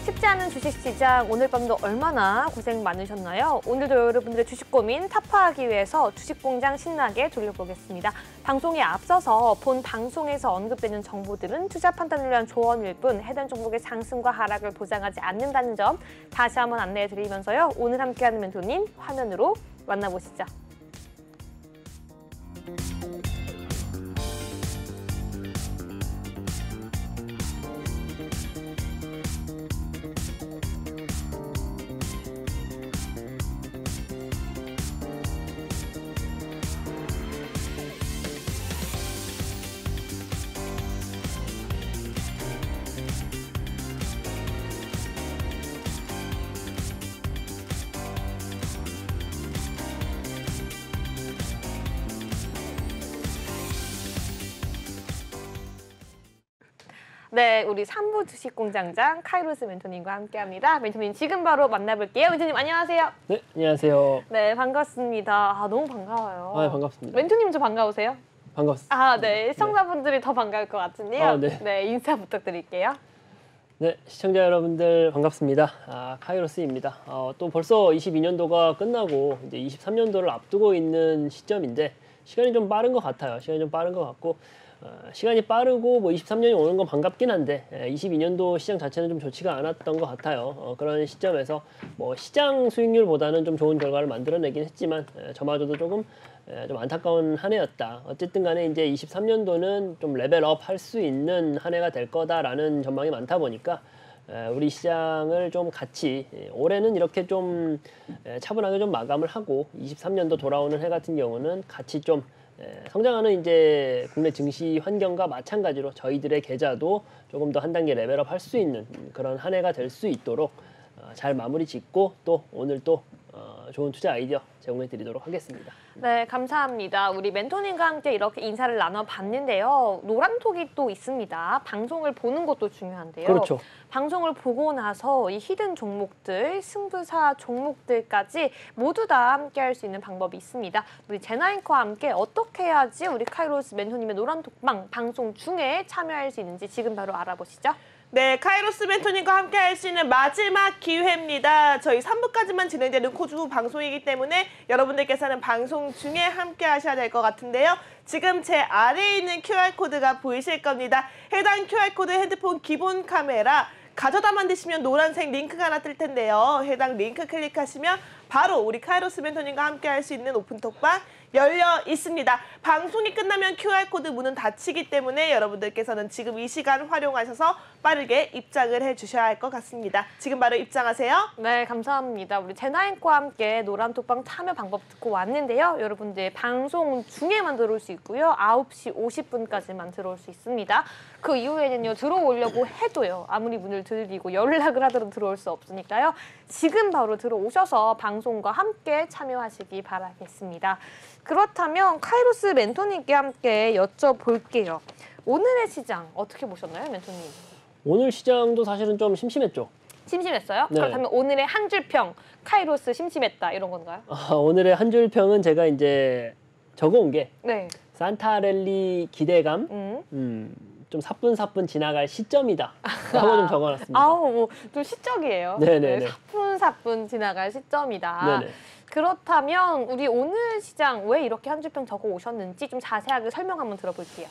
쉽지 않은 주식시장, 오늘 밤도 얼마나 고생 많으셨나요? 오늘도 여러분들의 주식 고민 타파하기 위해서 주식공장 신나게 돌려보겠습니다. 방송에 앞서서 본 방송에서 언급되는 정보들은 투자 판단을 위한 조언일 뿐 해당 종목의 상승과 하락을 보장하지 않는다는 점 다시 한번 안내해드리면서요. 오늘 함께하는 멘토님 화면으로 만나보시죠. 네, 우리 3부 주식공장장 카이로스 멘토님과 함께합니다. 멘토님 지금 바로 만나볼게요. 멘토님 안녕하세요. 네, 안녕하세요. 네, 반갑습니다. 너무 반가워요. 네, 반갑습니다. 멘토님도 반가우세요? 반갑습니다. 네, 시청자분들이 더 반가울 것 같은데요. 네. 인사 부탁드릴게요. 네, 시청자 여러분들 반갑습니다. 카이로스입니다. 또 벌써 22년도가 끝나고 이제 23년도를 앞두고 있는 시점인데 시간이 좀 빠른 것 같아요. 시간이 좀 빠른 것 같고 시간이 빠르고 뭐 23년이 오는 건 반갑긴 한데 22년도 시장 자체는 좀 좋지가 않았던 것 같아요. 그런 시점에서 뭐 시장 수익률보다는 좀 좋은 결과를 만들어내긴 했지만 저마저도 조금 좀 안타까운 한 해였다. 어쨌든 간에 이제 23년도는 좀 레벨업 할 수 있는 한 해가 될 거다라는 전망이 많다 보니까 우리 시장을 좀 같이 올해는 이렇게 좀 차분하게 좀 마감을 하고 23년도 돌아오는 해 같은 경우는 같이 좀 성장하는 이제 국내 증시 환경과 마찬가지로 저희들의 계좌도 조금 더 한 단계 레벨업 할 수 있는 그런 한 해가 될 수 있도록 잘 마무리 짓고 또 오늘 또 좋은 투자 아이디어 제공해 드리도록 하겠습니다. 네, 감사합니다. 우리 멘토님과 함께 이렇게 인사를 나눠봤는데요. 노란톡이 또 있습니다. 방송을 보는 것도 중요한데요. 그렇죠. 방송을 보고 나서 이 히든 종목들, 승부사 종목들까지 모두 다 함께 할 수 있는 방법이 있습니다. 우리 제나잉크와 함께 어떻게 해야지 우리 카이로스 멘토님의 노란톡방 방송 중에 참여할 수 있는지 지금 바로 알아보시죠. 네, 카이로스 멘토님과 함께 할 수 있는 마지막 기회입니다. 저희 3부까지만 진행되는 코주 방송이기 때문에 여러분들께서는 방송 중에 함께 하셔야 될 것 같은데요. 지금 제 아래에 있는 QR코드가 보이실 겁니다. 해당 QR코드 핸드폰 기본 카메라 가져다 만드시면 노란색 링크가 하나 뜰 텐데요. 해당 링크 클릭하시면 바로 우리 카이로스 멘토님과 함께 할 수 있는 오픈톡방 열려 있습니다. 방송이 끝나면 QR코드 문은 닫히기 때문에 여러분들께서는 지금 이 시간 활용하셔서 빠르게 입장을 해주셔야 할 것 같습니다. 지금 바로 입장하세요. 네, 감사합니다. 우리 제나잉크와 함께 노란톡방 참여 방법 듣고 왔는데요. 여러분들 방송 중에만 들어올 수 있고요. 9시 50분까지만 들어올 수 있습니다. 그 이후에는요, 들어오려고 해도요, 아무리 문을 들리고 연락을 하더라도 들어올 수 없으니까요. 지금 바로 들어오셔서 방송과 함께 참여하시기 바라겠습니다. 그렇다면 카이로스 멘토님께 함께 여쭤볼게요. 오늘의 시장 어떻게 보셨나요, 멘토님? 오늘 시장도 사실은 좀 심심했죠. 심심했어요? 네. 그렇다면 오늘의 한 줄 평, 카이로스 심심했다 이런 건가요? 오늘의 한 줄 평은 제가 이제 적어온 게 네. 산타랠리 기대감 좀 사뿐사뿐 지나갈 시점이다 라고 좀 적어놨습니다. 좀 시적이에요. 네네네. 네, 사뿐사뿐 지나갈 시점이다. 네네. 그렇다면 우리 오늘 시장 왜 이렇게 한 줄 평 적어 오셨는지 좀 자세하게 설명 한번 들어볼게요.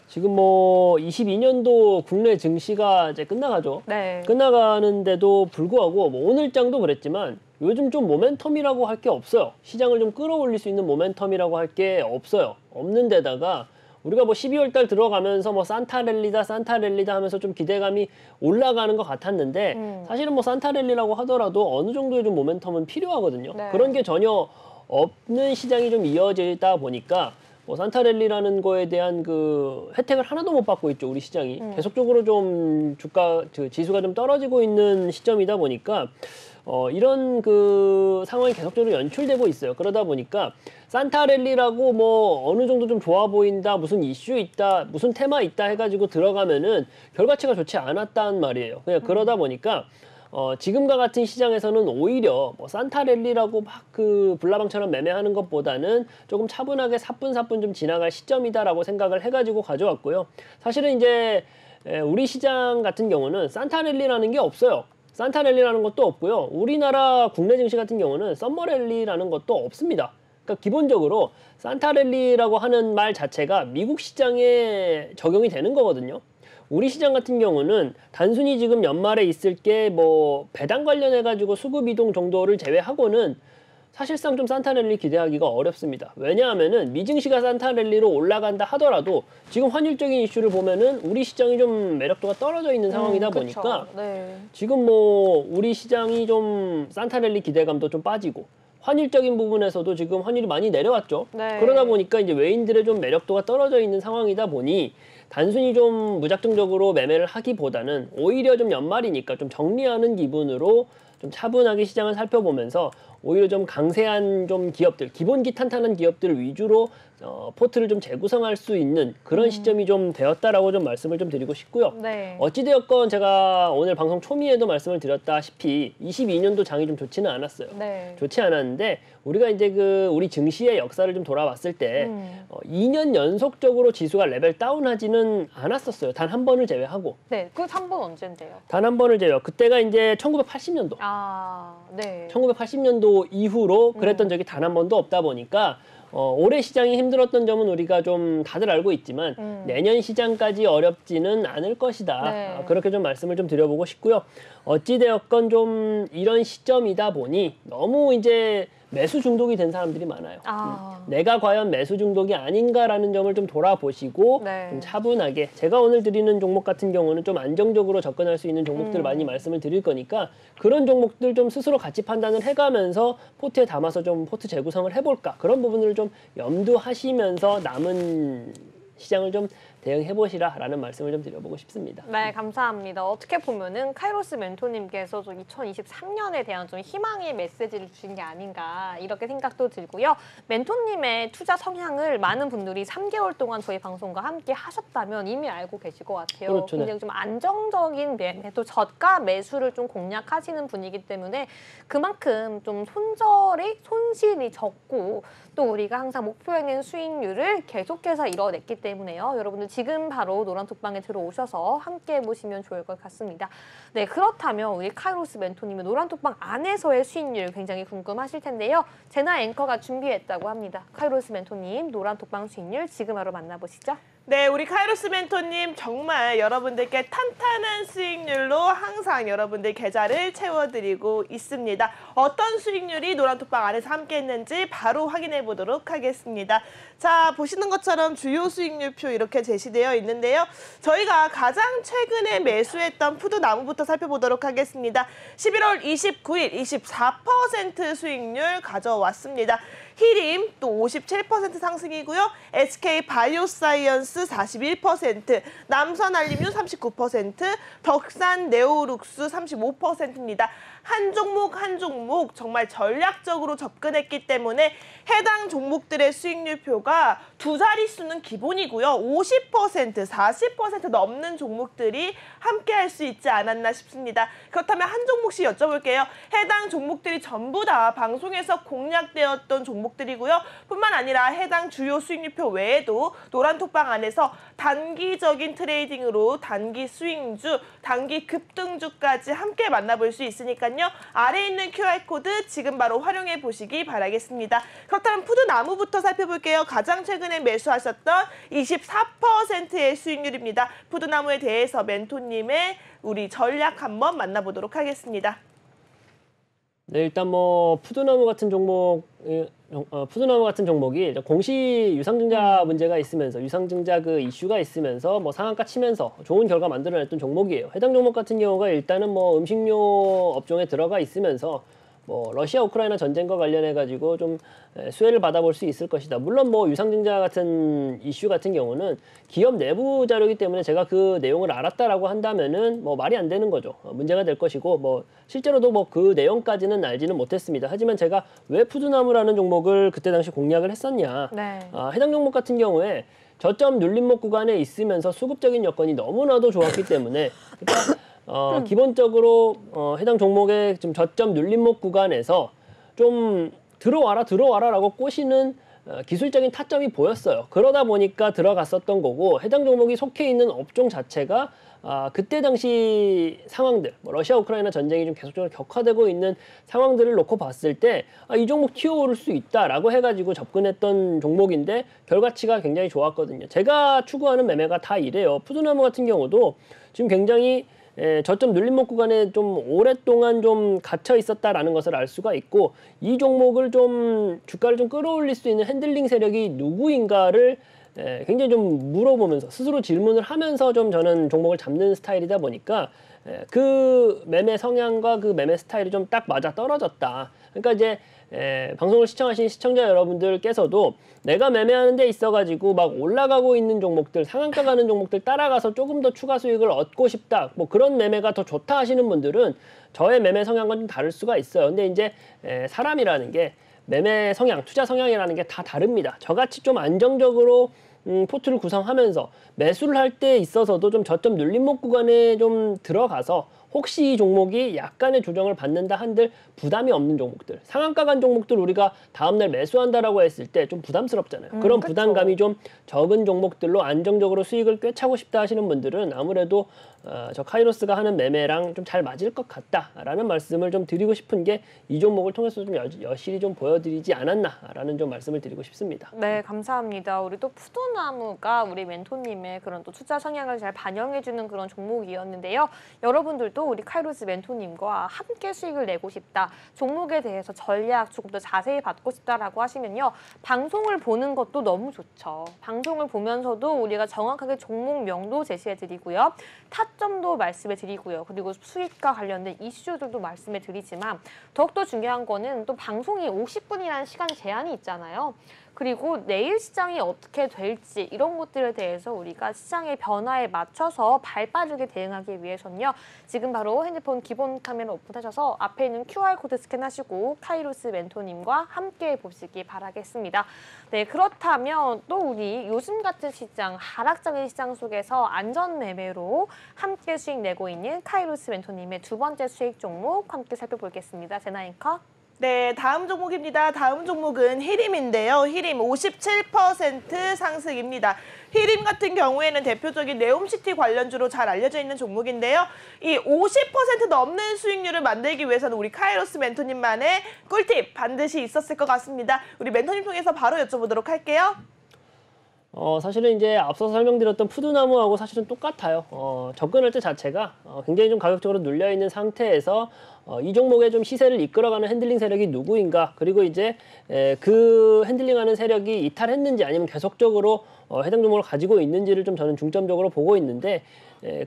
지금 뭐 22년도 국내 증시가 이제 끝나가죠. 네. 끝나가는데도 불구하고 뭐 오늘장도 그랬지만 요즘 좀 모멘텀이라고 할 게 없어요. 시장을 좀 끌어올릴 수 있는 모멘텀이라고 할 게 없어요. 없는 데다가 우리가 뭐 12월 달 들어가면서 뭐 산타랠리다 하면서 좀 기대감이 올라가는 것 같았는데 사실은 뭐 산타랠리라고 하더라도 어느 정도의 좀 모멘텀은 필요하거든요. 네. 그런 게 전혀 없는 시장이 좀 이어지다 보니까 뭐 산타랠리라는 거에 대한 그 혜택을 하나도 못 받고 있죠, 우리 시장이. 계속적으로 좀 지수가 좀 떨어지고 있는 시점이다 보니까 이런 그 상황이 계속적으로 연출되고 있어요. 그러다 보니까 산타랠리라고 뭐 어느 정도 좀 좋아 보인다, 무슨 이슈 있다, 무슨 테마 있다 해가지고 들어가면은 결과치가 좋지 않았단 말이에요. 그냥 그러다 보니까 지금과 같은 시장에서는 오히려 뭐 산타랠리라고 막 그 불나방처럼 매매하는 것보다는 조금 차분하게 사뿐사뿐 좀 지나갈 시점이다라고 생각을 해가지고 가져왔고요. 사실은 이제 우리 시장 같은 경우는 산타랠리라는 게 없어요. 산타랠리라는 것도 없고요. 우리나라 국내 증시 같은 경우는 썸머랠리라는 것도 없습니다. 그러니까 기본적으로 산타랠리라고 하는 말 자체가 미국 시장에 적용이 되는 거거든요. 우리 시장 같은 경우는 단순히 지금 연말에 있을 게 뭐 배당 관련해 가지고 수급 이동 정도를 제외하고는 사실상 좀 산타랠리 기대하기가 어렵습니다. 왜냐하면은 미증시가 산타랠리로 올라간다 하더라도 지금 환율적인 이슈를 보면은 우리 시장이 좀 매력도가 떨어져 있는 상황이다 보니까 네. 지금 뭐 우리 시장이 좀 산타랠리 기대감도 좀 빠지고 환율적인 부분에서도 지금 환율이 많이 내려왔죠. 네. 그러다 보니까 이제 외인들의 좀 매력도가 떨어져 있는 상황이다 보니 단순히 좀 무작정적으로 매매를 하기보다는 오히려 좀 연말이니까 좀 정리하는 기분으로 좀 차분하게 시장을 살펴보면서 오히려 좀 강세한 좀 기업들, 기본기 탄탄한 기업들 위주로 포트를 좀 재구성할 수 있는 그런 시점이 좀 되었다라고 좀 말씀을 좀 드리고 싶고요. 네. 어찌되었건 제가 오늘 방송 초미에도 말씀을 드렸다시피 22년도 장이 좀 좋지는 않았어요. 네. 좋지 않았는데 우리가 이제 그 우리 증시의 역사를 좀 돌아봤을 때 2년 연속적으로 지수가 레벨 다운하지는 않았었어요. 단 한 번을 제외하고. 네. 그 3번 언젠데요? 단 한 번을 제외. 그때가 이제 1980년도. 아, 네. 1980년도 이후로 그랬던 적이 단 한 번도 없다 보니까 올해 시장이 힘들었던 점은 우리가 좀 다들 알고 있지만 내년 시장까지 어렵지는 않을 것이다. 네. 그렇게 좀 말씀을 좀 드려보고 싶고요. 어찌되었건 좀 이런 시점이다 보니 너무 이제 매수 중독이 된 사람들이 많아요. 내가 과연 매수 중독이 아닌가라는 점을 좀 돌아보시고 네. 좀 차분하게 제가 오늘 드리는 종목 같은 경우는 좀 안정적으로 접근할 수 있는 종목들을 많이 말씀을 드릴 거니까 그런 종목들 좀 스스로 같이 판단을 해가면서 포트에 담아서 좀 포트 재구성을 해볼까 그런 부분을 좀 염두하시면서 남은 시장을 좀 대응해보시라라는 말씀을 좀 드려보고 싶습니다. 네, 감사합니다. 어떻게 보면은 카이로스 멘토님께서 좀 2023년에 대한 좀 희망의 메시지를 주신 게 아닌가 이렇게 생각도 들고요. 멘토님의 투자 성향을 많은 분들이 3개월 동안 저희 방송과 함께 하셨다면 이미 알고 계실 것 같아요. 그렇죠, 굉장히 좀 안정적인 매매, 또 저가 매수를 좀 공략하시는 분이기 때문에 그만큼 좀 손실이 적고 또 우리가 항상 목표에 있는 수익률을 계속해서 이뤄냈기 때문에요. 여러분들 지금 바로 노란톡방에 들어오셔서 함께 해보시면 좋을 것 같습니다. 네, 그렇다면 우리 카이로스 멘토님의 노란톡방 안에서의 수익률 굉장히 궁금하실 텐데요. 제나 앵커가 준비했다고 합니다. 카이로스 멘토님 노란톡방 수익률 지금 바로 만나보시죠. 네, 우리 카이로스 멘토님 정말 여러분들께 탄탄한 수익률로 항상 여러분들 계좌를 채워드리고 있습니다. 어떤 수익률이 노란톡방 안에서 함께 했는지 바로 확인해 보도록 하겠습니다. 자, 보시는 것처럼 주요 수익률표 이렇게 제시되어 있는데요. 저희가 가장 최근에 매수했던 푸드나무부터 살펴보도록 하겠습니다. 11월 29일 24% 수익률 가져왔습니다. 히림 또 57% 상승이고요. SK 바이오사이언스 41%, 남선알림유 39%, 덕산 네오룩스 35%입니다. 한 종목 한 종목 정말 전략적으로 접근했기 때문에 해당 종목들의 수익률표가 두 자릿수는 기본이고요. 50%, 40% 넘는 종목들이 함께할 수 있지 않았나 싶습니다. 그렇다면 한 종목씩 여쭤볼게요. 해당 종목들이 전부 다 방송에서 공략되었던 종목들이고요. 뿐만 아니라 해당 주요 수익률표 외에도 노란톡방 안에서 단기적인 트레이딩으로 단기 수익주, 단기 급등주까지 함께 만나볼 수 있으니까요. 아래에 있는 QR코드 지금 바로 활용해 보시기 바라겠습니다. 그렇다면 푸드나무부터 살펴볼게요. 가장 최근에 매수하셨던 24%의 수익률입니다. 푸드나무에 대해서 멘토님의 우리 전략 한번 만나보도록 하겠습니다. 네, 일단 뭐 푸드나무 같은 종목이 공시 유상증자 문제가 있으면서 유상증자 그 이슈가 있으면서 뭐 상한가 치면서 좋은 결과 만들어냈던 종목이에요. 해당 종목 같은 경우가 일단은 뭐 음식료 업종에 들어가 있으면서 뭐 러시아 우크라이나 전쟁과 관련해 가지고 좀 수혜를 받아볼 수 있을 것이다. 물론 뭐 유상증자 같은 이슈 같은 경우는 기업 내부 자료이기 때문에 제가 그 내용을 알았다라고 한다면은 뭐 말이 안 되는 거죠. 문제가 될 것이고 뭐 실제로도 뭐 그 내용까지는 알지는 못했습니다. 하지만 제가 왜 푸드나무라는 종목을 그때 당시 공략을 했었냐? 네. 해당 종목 같은 경우에 저점 눌림목 구간에 있으면서 수급적인 여건이 너무나도 좋았기 때문에 그러니까 기본적으로 해당 종목의 좀 저점 눌림목 구간에서 좀 들어와라라고 꼬시는 기술적인 타점이 보였어요. 그러다 보니까 들어갔었던 거고 해당 종목이 속해 있는 업종 자체가 그때 당시 상황들, 뭐 러시아 우크라이나 전쟁이 좀 계속적으로 격화되고 있는 상황들을 놓고 봤을 때 이 종목 튀어오를 수 있다라고 해가지고 접근했던 종목인데 결과치가 굉장히 좋았거든요. 제가 추구하는 매매가 다 이래요. 푸드나무 같은 경우도 지금 굉장히 저점 눌림목 구간에 좀 오랫동안 좀 갇혀 있었다라는 것을 알 수가 있고 이 종목을 좀 주가를 좀 끌어올릴 수 있는 핸들링 세력이 누구인가를 굉장히 좀 물어보면서 스스로 질문을 하면서 좀 저는 종목을 잡는 스타일이다 보니까 그 매매 성향과 그 매매 스타일이 좀 딱 맞아 떨어졌다. 그러니까 이제 방송을 시청하신 시청자 여러분들께서도 내가 매매하는 데 있어가지고 막 올라가고 있는 종목들, 상한가 가는 종목들 따라가서 조금 더 추가 수익을 얻고 싶다. 뭐 그런 매매가 더 좋다 하시는 분들은 저의 매매 성향과 좀 다를 수가 있어요. 근데 이제 사람이라는 게 매매 성향, 투자 성향이라는 게 다 다릅니다. 저같이 좀 안정적으로 포트를 구성하면서 매수를 할 때 있어서도 좀 저점 눌림목 구간에 좀 들어가서 혹시 이 종목이 약간의 조정을 받는다 한들 부담이 없는 종목들, 상한가 간 종목들 우리가 다음날 매수한다라고 했을 때 좀 부담스럽잖아요. 그런 그쵸. 부담감이 좀 적은 종목들로 안정적으로 수익을 꿰차고 싶다 하시는 분들은 아무래도 저 카이로스가 하는 매매랑 좀 잘 맞을 것 같다라는 말씀을 좀 드리고 싶은 게 이 종목을 통해서 좀 여실히 좀 보여드리지 않았나라는 좀 말씀을 드리고 싶습니다. 네, 감사합니다. 우리 또 푸드나무가 우리 멘토님의 그런 또 투자 성향을 잘 반영해주는 그런 종목이었는데요. 여러분들도 우리 카이로스 멘토님과 함께 수익을 내고 싶다, 종목에 대해서 전략 조금 더 자세히 받고 싶다라고 하시면요. 방송을 보는 것도 너무 좋죠. 방송을 보면서도 우리가 정확하게 종목명도 제시해드리고요. 타점도 말씀해드리고요. 그리고 수익과 관련된 이슈들도 말씀해드리지만 더욱더 중요한 거는 또 방송이 50분이라는 시간 제한이 있잖아요. 그리고 내일 시장이 어떻게 될지 이런 것들에 대해서 우리가 시장의 변화에 맞춰서 발빠르게 대응하기 위해서는요. 지금 바로 핸드폰 기본 카메라 오픈하셔서 앞에 있는 QR코드 스캔하시고 카이로스 멘토님과 함께 보시기 바라겠습니다. 네, 그렇다면 또 우리 요즘 같은 시장, 하락장의 시장 속에서 안전 매매로 함께 수익 내고 있는 카이로스 멘토님의 두 번째 수익 종목 함께 살펴보겠습니다. 제나앵커. 네, 다음 종목입니다. 다음 종목은 히림인데요. 히림 57% 상승입니다. 히림 같은 경우에는 대표적인 네옴시티 관련주로 잘 알려져 있는 종목인데요. 이 50% 넘는 수익률을 만들기 위해서는 우리 카이로스 멘토님만의 꿀팁 반드시 있었을 것 같습니다. 우리 멘토님 통해서 바로 여쭤보도록 할게요. 사실은 이제 앞서 설명드렸던 푸드나무하고 사실은 똑같아요. 접근할 때 자체가 굉장히 좀 가격적으로 눌려있는 상태에서 이 종목의 좀 시세를 이끌어가는 핸들링 세력이 누구인가, 그리고 이제 그 핸들링하는 세력이 이탈했는지 아니면 계속적으로 해당 종목을 가지고 있는지를 좀 저는 중점적으로 보고 있는데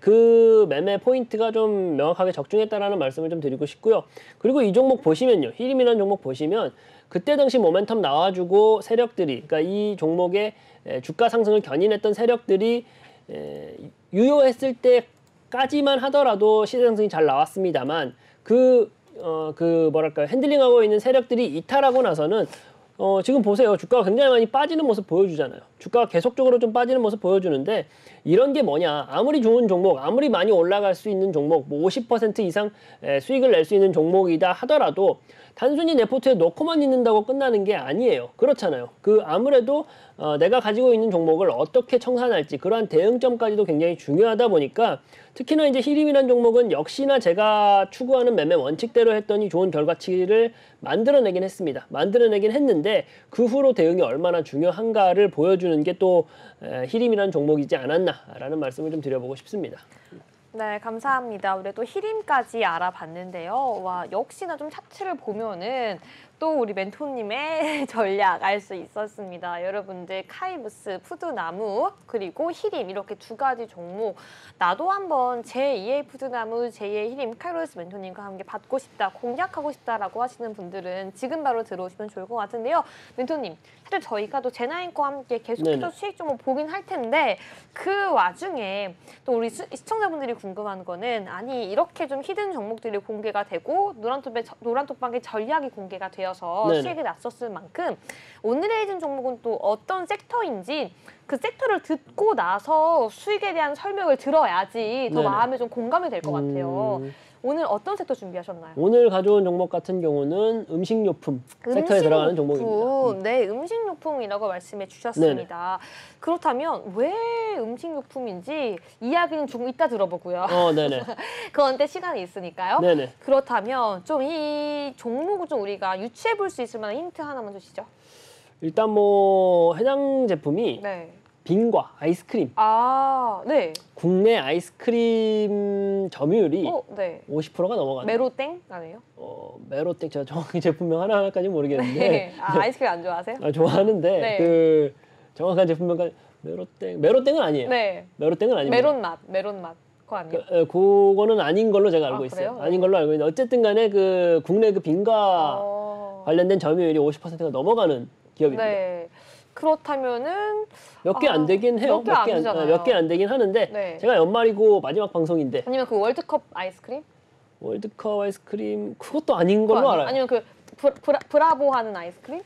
그 매매 포인트가 좀 명확하게 적중했다라는 말씀을 좀 드리고 싶고요. 그리고 이 종목 보시면요. 히림이라는 종목 보시면 그때 당시 모멘텀 나와주고 세력들이, 그러니까 이 종목의 주가 상승을 견인했던 세력들이 유효했을 때까지만 하더라도 시세 상승이 잘 나왔습니다만 뭐랄까요, 핸들링하고 있는 세력들이 이탈하고 나서는 지금 보세요. 주가가 굉장히 많이 빠지는 모습 보여주잖아요. 주가가 계속적으로 좀 빠지는 모습 보여주는데 이런 게 뭐냐. 아무리 좋은 종목, 아무리 많이 올라갈 수 있는 종목, 뭐 50% 이상 수익을 낼 수 있는 종목이다 하더라도 단순히 내 포트에 넣고만 있는다고 끝나는 게 아니에요. 그렇잖아요. 아무래도 내가 가지고 있는 종목을 어떻게 청산할지 그러한 대응점까지도 굉장히 중요하다 보니까 특히나 이제 히림이라는 종목은 역시나 제가 추구하는 매매 원칙대로 했더니 좋은 결과치를 만들어내긴 했습니다. 만들어내긴 했는데 그 후로 대응이 얼마나 중요한가를 보여주는 게 또 히림이라는 종목이지 않았나라는 말씀을 좀 드려보고 싶습니다. 네, 감사합니다. 우리 또 히림까지 알아봤는데요. 와, 역시나 좀 차트를 보면은 또 우리 멘토님의 전략 알 수 있었습니다. 여러분들 카이브스, 푸드나무, 그리고 히림 이렇게 두 가지 종목 나도 한번 제2의 푸드나무, 제2의 히림 카이로스 멘토님과 함께 받고 싶다, 공략하고 싶다라고 하시는 분들은 지금 바로 들어오시면 좋을 것 같은데요. 멘토님, 사실 저희가 또 제나인과 함께 계속해서 수익 종목 보긴 할 텐데 그 와중에 또 우리 시청자분들이 궁금한 거는 아니 이렇게 좀 히든 종목들이 공개가 되고 노란톡방의 전략이 공개가 되어 되어서 네네. 수익이 났었을 만큼 오늘의 해진 종목은 또 어떤 섹터인지 그 섹터를 듣고 나서 수익에 대한 설명을 들어야지 더 네네. 마음에 좀 공감이 될 것 같아요. 음, 오늘 어떤 섹터 준비하셨나요? 오늘 가져온 종목 같은 경우는 음식료품 섹터에 들어가는 종목입니다. 네, 음식료품이라고 말씀해 주셨습니다. 그렇다면 왜 음식료품인지 이야기는 조금 이따 들어보고요. 네네. 그런데 시간이 있으니까요. 네네. 그렇다면 좀 이 종목을 좀 우리가 유추해 볼 수 있을 만한 힌트 하나만 주시죠. 일단 뭐 해당 제품이 네. 빈과 아이스크림, 아, 네. 국내 아이스크림 점유율이 네. 50%가 넘어가는. 메로땡 아니에요? 메로땡 제가 정확히 제품명 하나까지 모르겠는데 네. 아, 아이스크림 안 좋아하세요? 좋아하는데 네. 그 정확한 제품명까지 메로땡은 아니에요. 네. 메로땡은 아닙니다. 메론 맛. 그거 아니에요? 그거는 아닌 걸로 제가 알고 아, 있어요. 그래요? 아닌 걸로 알고 있는데 어쨌든 간에 그 국내 그 빈과 관련된 점유율이 50%가 넘어가는 기업입니다. 네. 그렇다면은 몇 개 안 되긴 해요. 몇 개 안 되잖아요. 몇 개 안 되긴 하는데 네. 제가 연말이고 마지막 방송인데 아니면 그 월드컵 아이스크림? 월드컵 아이스크림 그것도 아닌 걸로 알아요. 아니면 그 브라보 하는 아이스크림?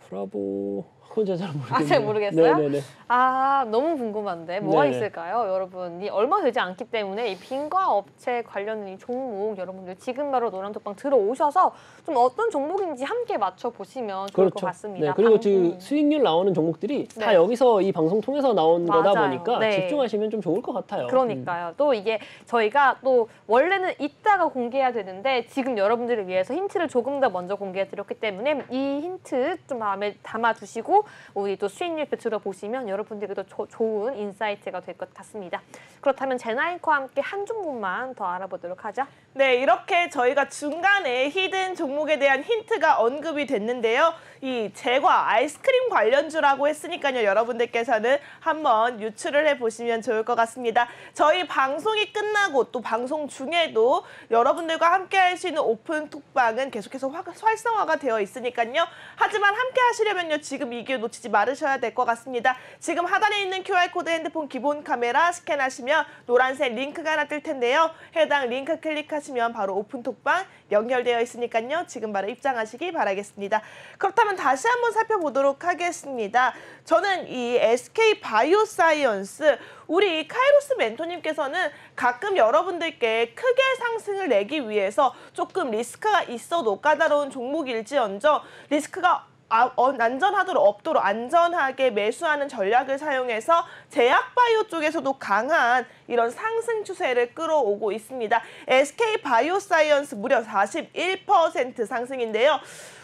브라보 그건 제가 잘 모르겠네요. 아, 잘 모르겠어요? 네네네. 아, 너무 궁금한데 뭐가 네네. 있을까요, 여러분? 이 얼마 되지 않기 때문에 이 빈과 업체 관련된 이 종목 여러분들 지금 바로 노란톡방 들어오셔서 좀 어떤 종목인지 함께 맞춰 보시면 좋을 것 같습니다. 네, 그리고 지금 수익률 나오는 종목들이 다 네. 여기서 이 방송 통해서 나온 거다 맞아요. 보니까 네. 집중하시면 좀 좋을 것 같아요. 그러니까요. 또 이게 저희가 또 원래는 이따가 공개해야 되는데 지금 여러분들을 위해서 힌트를 조금 더 먼저 공개해드렸기 때문에 이 힌트 좀 마음에 담아두시고 우리 또 수익률표 들어보시면 여러분들에게도 좋은 인사이트가 될 것 같습니다. 그렇다면 제나잉크와 함께 한 종목만 더 알아보도록 하죠. 네, 이렇게 저희가 중간에 히든 종목에 대한 힌트가 언급이 됐는데요. 이 제과 아이스크림 관련주라고 했으니까요. 여러분들께서는 한번 유추를 해보시면 좋을 것 같습니다. 저희 방송이 끝나고 또 방송 중에도 여러분들과 함께 할 수 있는 오픈 톡방은 계속해서 활성화가 되어 있으니까요. 하지만 함께 하시려면요. 지금 이 기회 놓치지 말으셔야 될 것 같습니다. 지금 하단에 있는 QR코드 핸드폰 기본 카메라 스캔하시면 노란색 링크가 하나 뜰 텐데요. 해당 링크 클릭하시면 바로 오픈 톡방 연결되어 있으니까요. 지금 바로 입장하시기 바라겠습니다. 그렇다면 다시 한번 살펴보도록 하겠습니다. 저는 이 SK 바이오사이언스 우리 카이로스 멘토님께서는 가끔 여러분들께 크게 상승을 내기 위해서 조금 리스크가 있어도 까다로운 종목일지언정 리스크가 안전하도록 없도록 안전하게 매수하는 전략을 사용해서 제약바이오 쪽에서도 강한 이런 상승 추세를 끌어오고 있습니다. SK 바이오사이언스 무려 41% 상승인데요.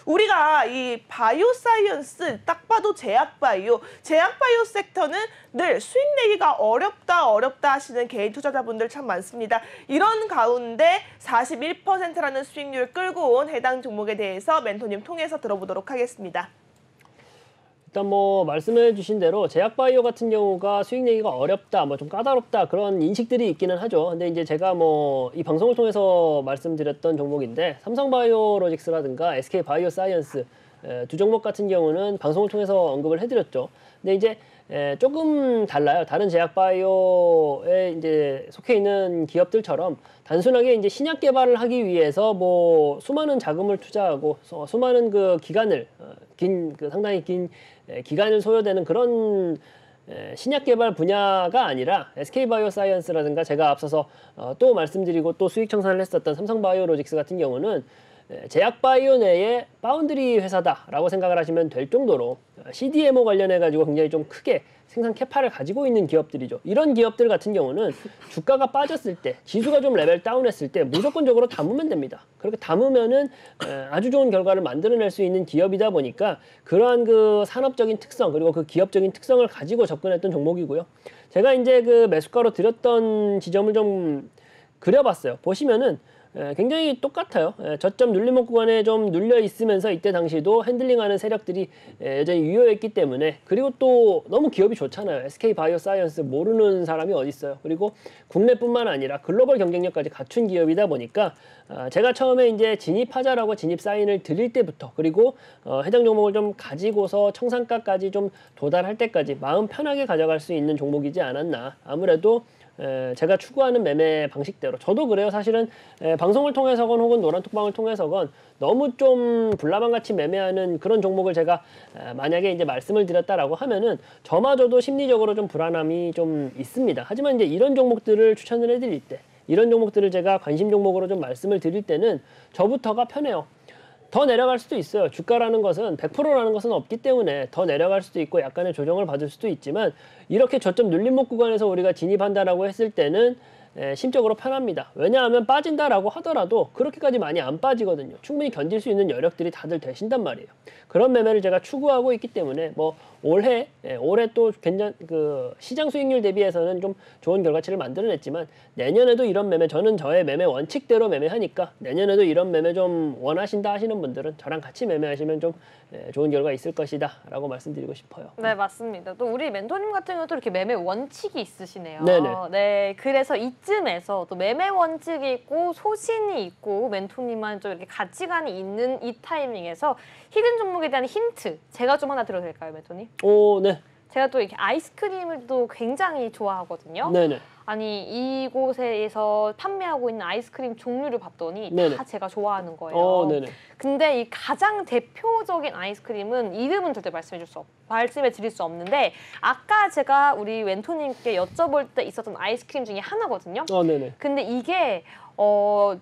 우리가 이 바이오사이언스 딱 봐도 제약바이오 섹터는 늘 수익 내기가 어렵다 하시는 개인 투자자분들 참 많습니다. 이런 가운데 41%라는 수익률을 끌고 온 해당 종목에 대해서 멘토님 통해서 들어보도록 하겠습니다. 일단 뭐 말씀해 주신 대로 제약바이오 같은 경우가 수익 내기가 어렵다, 뭐 좀 까다롭다 그런 인식들이 있기는 하죠. 근데 이제 제가 뭐 이 방송을 통해서 말씀드렸던 종목인데 삼성바이오로직스라든가 SK바이오사이언스 두 종목 같은 경우는 방송을 통해서 언급을 해드렸죠. 근데 이제 조금 달라요. 다른 제약바이오에 이제 속해 있는 기업들처럼 단순하게 이제 신약 개발을 하기 위해서 뭐 수많은 자금을 투자하고 수많은 그 기간을 상당히 긴 기간을 소요되는 그런 신약 개발 분야가 아니라 SK바이오사이언스라든가 제가 앞서서 또 말씀드리고 또 수익 청산을 했었던 삼성바이오로직스 같은 경우는 제약바이오 내의 파운드리 회사다라고 생각을 하시면 될 정도로 CDMO 관련해가지고 굉장히 좀 크게 생산 캐파를 가지고 있는 기업들이죠. 이런 기업들 같은 경우는 주가가 빠졌을 때, 지수가 좀 레벨 다운했을 때 무조건적으로 담으면 됩니다. 그렇게 담으면은 아주 좋은 결과를 만들어낼 수 있는 기업이다 보니까 그러한 그 산업적인 특성 그리고 그 기업적인 특성을 가지고 접근했던 종목이고요. 제가 이제 그 매수가로 드렸던 지점을 좀 그려봤어요. 보시면은 굉장히 똑같아요. 저점 눌림목 구간에 좀 눌려 있으면서 이때 당시도 핸들링하는 세력들이 여전히 유효했기 때문에 그리고 또 너무 기업이 좋잖아요. SK바이오사이언스 모르는 사람이 어디 있어요. 그리고 국내뿐만 아니라 글로벌 경쟁력까지 갖춘 기업이다 보니까 제가 처음에 이제 진입하자라고 진입 사인을 드릴 때부터 그리고 해당 종목을 좀 가지고서 청산가까지 좀 도달할 때까지 마음 편하게 가져갈 수 있는 종목이지 않았나. 아무래도 제가 추구하는 매매 방식대로 저도 그래요. 사실은 방송을 통해서건 혹은 노란톡방을 통해서건 너무 좀 불나방같이 매매하는 그런 종목을 제가 만약에 이제 말씀을 드렸다라고 하면은 저마저도 심리적으로 좀 불안함이 좀 있습니다. 하지만 이제 이런 종목들을 추천을 해드릴 때, 이런 종목들을 제가 관심 종목으로 좀 말씀을 드릴 때는 저부터가 편해요. 더 내려갈 수도 있어요. 주가라는 것은 100%라는 것은 없기 때문에 더 내려갈 수도 있고 약간의 조정을 받을 수도 있지만 이렇게 저점 눌림목 구간에서 우리가 진입한다라고 했을 때는 심적으로 편합니다. 왜냐하면 빠진다라고 하더라도 그렇게까지 많이 안 빠지거든요. 충분히 견딜 수 있는 여력들이 다들 되신단 말이에요. 그런 매매를 제가 추구하고 있기 때문에 뭐 올해 또 그 시장 수익률 대비해서는 좀 좋은 결과치를 만들어냈지만 내년에도 이런 매매, 저는 저의 매매 원칙대로 매매하니까 내년에도 이런 매매 좀 원하신다 하시는 분들은 저랑 같이 매매하시면 좀 좋은 결과 있을 것이다 라고 말씀드리고 싶어요. 네, 맞습니다. 또 우리 멘토님 같은 경우도 이렇게 매매 원칙이 있으시네요. 네네. 네, 그래서 이쯤에서 또 매매 원칙이 있고 소신이 있고 멘토님만 좀 이렇게 가치관이 있는 이 타이밍에서 히든 종목에 대한 힌트 제가 좀 하나 드려도 될까요, 멘토님? 오, 네. 제가 또 이렇게 아이스크림을 또 굉장히 좋아하거든요. 네네. 아니 이곳에서 판매하고 있는 아이스크림 종류를 봤더니 네네. 다 제가 좋아하는 거예요. 네네. 근데 이 가장 대표적인 아이스크림은 이름은 절대 말씀해 드릴 수 없는데 아까 제가 우리 멘토님께 여쭤볼 때 있었던 아이스크림 중에 하나거든요. 네네. 근데 이게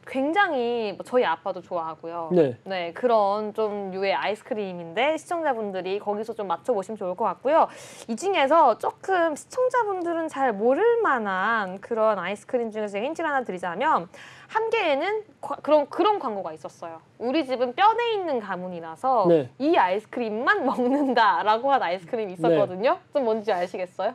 굉장히 저희 아빠도 좋아하고요. 네. 그런 좀 유의 아이스크림인데 시청자분들이 거기서 좀 맞춰보시면 좋을 것 같고요. 이 중에서 조금 시청자분들은 잘 모를 만한 그런 아이스크림 중에서 제가 힌트를 하나 드리자면 한 개에는 그런 광고가 있었어요. 우리 집은 뼈대 있는 가문이라서 네. 이 아이스크림만 먹는다라고 한 아이스크림이 있었거든요. 좀 뭔지 아시겠어요?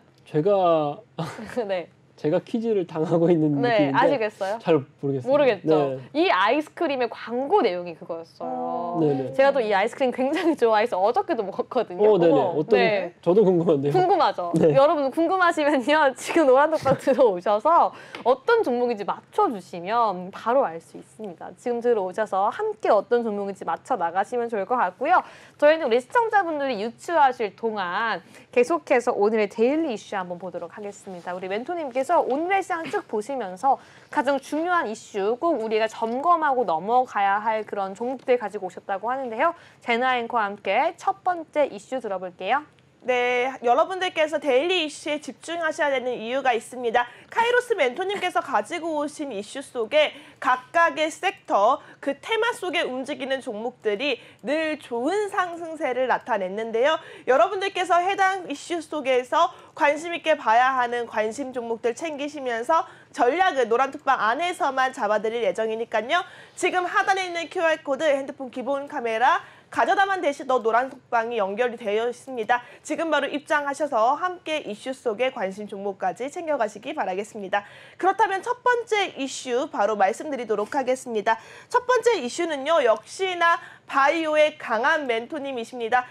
네. 제가 퀴즈를 당하고 있는 네, 느낌인데 아시겠어요? 잘 모르겠어요. 모르겠죠. 네. 이 아이스크림의 광고 내용이 그거였어요. 네네. 제가 또 이 아이스크림 굉장히 좋아해서 어저께도 먹었거든요. 네네. 어머, 어떤? 네. 저도 궁금한데요. 궁금하죠? 네. 여러분 궁금하시면요. 지금 노란독방 들어오셔서 어떤 종목인지 맞춰주시면 바로 알 수 있습니다. 지금 들어오셔서 함께 어떤 종목인지 맞춰 나가시면 좋을 것 같고요. 저희는 우리 시청자분들이 유추하실 동안 계속해서 오늘의 데일리 이슈 한번 보도록 하겠습니다. 우리 멘토님께서 오늘의 시장 쭉 보시면서 가장 중요한 이슈 꼭 우리가 점검하고 넘어가야 할 그런 종목들 가지고 오셨다고 하는데요. 제나 앵커와 함께 첫 번째 이슈 들어볼게요. 네, 여러분들께서 데일리 이슈에 집중하셔야 되는 이유가 있습니다. 카이로스 멘토님께서 가지고 오신 이슈 속에 각각의 섹터, 그 테마 속에 움직이는 종목들이 늘 좋은 상승세를 나타냈는데요. 여러분들께서 해당 이슈 속에서 관심 있게 봐야 하는 관심 종목들 챙기시면서 전략을 노란톡방 안에서만 잡아드릴 예정이니까요. 지금 하단에 있는 QR코드, 핸드폰 기본 카메라, 가져다만 대신 노란 톡방이 연결이 되어 있습니다. 지금 바로 입장하셔서 함께 이슈 속의 관심 종목까지 챙겨가시기 바라겠습니다. 그렇다면 첫 번째 이슈 바로 말씀드리도록 하겠습니다. 첫 번째 이슈는요. 역시나 바이오의 강한 멘토님이십니다.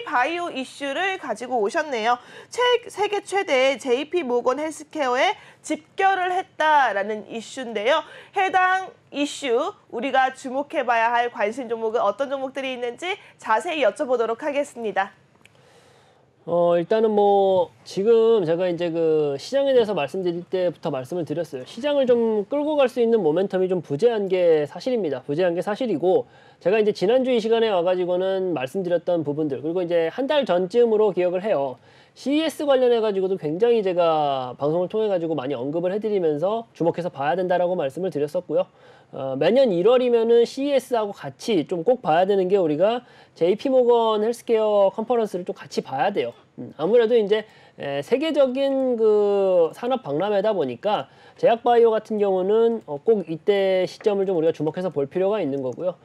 K바이오 이슈를 가지고 오셨네요. 세계 최대 JP모건 헬스케어에 집결을 했다라는 이슈인데요. 해당 이슈 우리가 주목해봐야 할 관심 종목은 어떤 종목들이 있는지 자세히 여쭤보도록 하겠습니다. 일단은 뭐 지금 제가 이제 그 시장에 대해서 말씀드릴 때부터 말씀을 드렸어요. 시장을 좀 끌고 갈 수 있는 모멘텀이 좀 부재한 게 사실입니다. 부재한 게 사실이고 제가 이제 지난주 이 시간에 와가지고는 말씀드렸던 부분들 그리고 이제 한 달 전쯤으로 기억을 해요. CES 관련해가지고도 굉장히 제가 방송을 통해가지고 많이 언급을 해드리면서 주목해서 봐야 된다라고 말씀을 드렸었고요. 매년 1월이면은 CES하고 같이 좀 꼭 봐야 되는 게 우리가 JP모건 헬스케어 컨퍼런스를 좀 같이 봐야 돼요. 아무래도 이제 세계적인 그 산업 박람회다 보니까 제약바이오 같은 경우는 꼭 이때 시점을 좀 우리가 주목해서 볼 필요가 있는 거고요.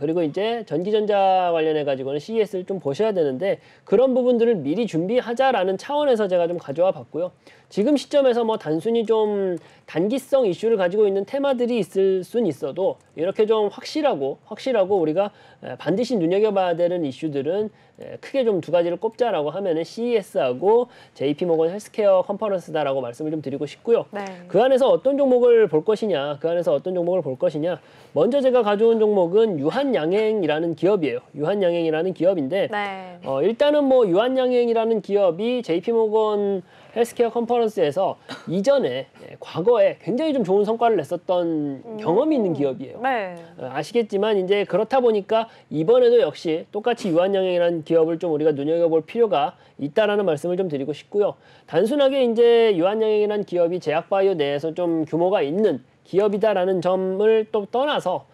그리고 이제 전기전자 관련해 가지고는 CES를 좀 보셔야 되는데 그런 부분들을 미리 준비하자라는 차원에서 제가 좀 가져와 봤고요. 지금 시점에서 뭐 단순히 좀 단기성 이슈를 가지고 있는 테마들이 있을 순 있어도 이렇게 좀 확실하고 우리가 반드시 눈여겨봐야 되는 이슈들은 크게 좀 두 가지를 꼽자라고 하면은 CES하고 JP모건 헬스케어 컨퍼런스다라고 말씀을 좀 드리고 싶고요. 네. 그 안에서 어떤 종목을 볼 것이냐, 먼저 제가 가져온 종목은 유한양행이라는 기업이에요. 유한양행이라는 기업인데 네. 일단은 뭐 유한양행이라는 기업이 JP모건 헬스케어 컨퍼런스에서 이전에 과거에 굉장히 좀 좋은 성과를 냈었던 경험이 있는 기업이에요. 네. 아시겠지만 이제 그렇다 보니까 이번에도 역시 똑같이 유한양행이라는 기업을 좀 우리가 눈여겨볼 필요가 있다라는 말씀을 좀 드리고 싶고요. 단순하게 이제 유한양행이라는 기업이 제약바이오 내에서 좀 규모가 있는 기업이다라는 점을 또 떠나서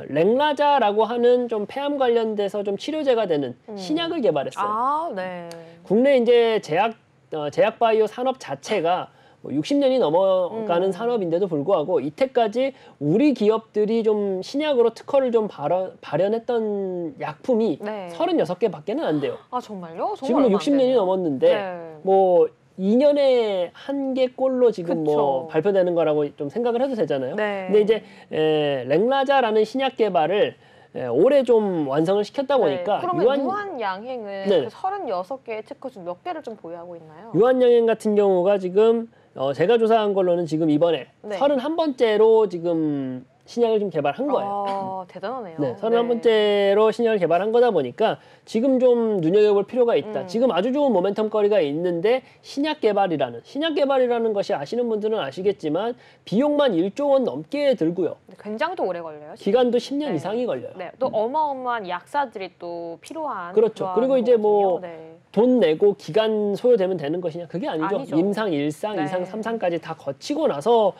렉라자라고 하는 좀 폐암 관련돼서 좀 치료제가 되는 신약을 개발했어요. 아, 네. 국내 이제 제약바이오 산업 자체가 뭐 60년이 넘어가는 산업인데도 불구하고 이때까지 우리 기업들이 좀 신약으로 특허를 좀 발현했던 약품이 네. 36개밖에는 안 돼요. 아, 정말요? 지금은 60년이 넘었는데 네. 뭐 2년에 한 개꼴로 지금 뭐 그쵸. 발표되는 거라고 좀 생각을 해도 되잖아요. 네. 근데 이제 렉라자라는 신약 개발을 올해 좀 완성을 시켰다 보니까 네. 그러면 유한양행은 네. 그 36개의 특허 중 몇 개를 좀 보유하고 있나요? 유한양행 같은 경우가 지금 제가 조사한 걸로는 지금 이번에 네. 31번째로 지금 신약을 좀 개발한 거예요. 아, 대단하네요. 네, 31번째로 신약을 개발한 거다 보니까 지금 좀 눈여겨볼 필요가 있다. 지금 아주 좋은 모멘텀거리가 있는데 신약 개발이라는 것이 아시는 분들은 아시겠지만 비용만 1조 원 넘게 들고요. 굉장히 또 오래 걸려요. 기간도 10년 네. 이상이 걸려요. 네, 또 어마어마한 약사들이 또 필요한 그렇죠. 그러한 그리고 이제 뭐 거거든요. 네. 돈 내고 기간 소요되면 되는 것이냐? 그게 아니죠. 아니죠. 임상 1상, 네. 2상, 3상까지 다 거치고 나서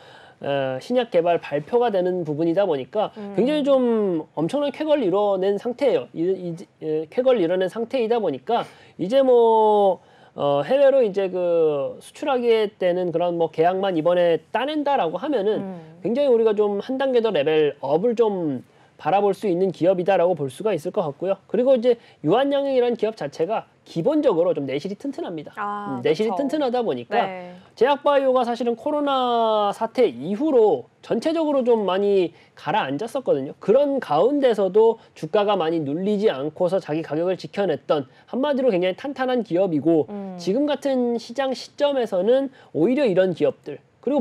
신약 개발 발표가 되는 부분이다 보니까 굉장히 좀 엄청난 쾌거를 이뤄낸 상태예요. 쾌거를 이뤄낸 상태이다 보니까 이제 뭐 해외로 이제 그 수출하게 되는 그런 뭐 계약만 이번에 따낸다라고 하면은 굉장히 우리가 좀 한 단계 더 레벨업을 좀 바라볼 수 있는 기업이다라고 볼 수가 있을 것 같고요. 그리고 이제 유한양행이라는 기업 자체가 기본적으로 좀 내실이 튼튼합니다. 아, 내실이 그쵸. 튼튼하다 보니까 네. 제약바이오가 사실은 코로나 사태 이후로 전체적으로 좀 많이 가라앉았었거든요. 그런 가운데서도 주가가 많이 눌리지 않고서 자기 가격을 지켜냈던 한마디로 굉장히 탄탄한 기업이고 지금 같은 시장 시점에서는 오히려 이런 기업들 그리고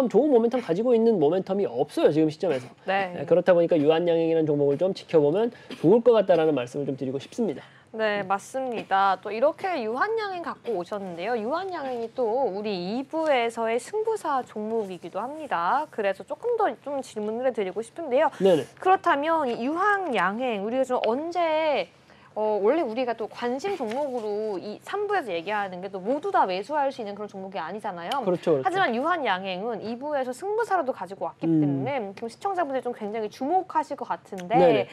좋은 모멘텀 가지고 있는 모멘텀이 없어요. 지금 시점에서. 네. 그렇다 보니까 유한양행이라는 종목을 좀 지켜보면 좋을 것 같다라는 말씀을 좀 드리고 싶습니다. 네, 맞습니다. 또 이렇게 유한양행 갖고 오셨는데요. 유한양행이 또 우리 2부에서의 승부사 종목이기도 합니다. 그래서 조금 더 좀 질문을 드리고 싶은데요. 네네. 그렇다면 이 유한양행 우리가 좀 언제 원래 우리가 또 관심 종목으로 이 3부에서 얘기하는 게 또 모두 다 매수할 수 있는 그런 종목이 아니잖아요. 그렇죠. 하지만 유한양행은 2부에서 승부사로도 가지고 왔기 때문에 지금 시청자분들이 좀 굉장히 주목하실 것 같은데 네네.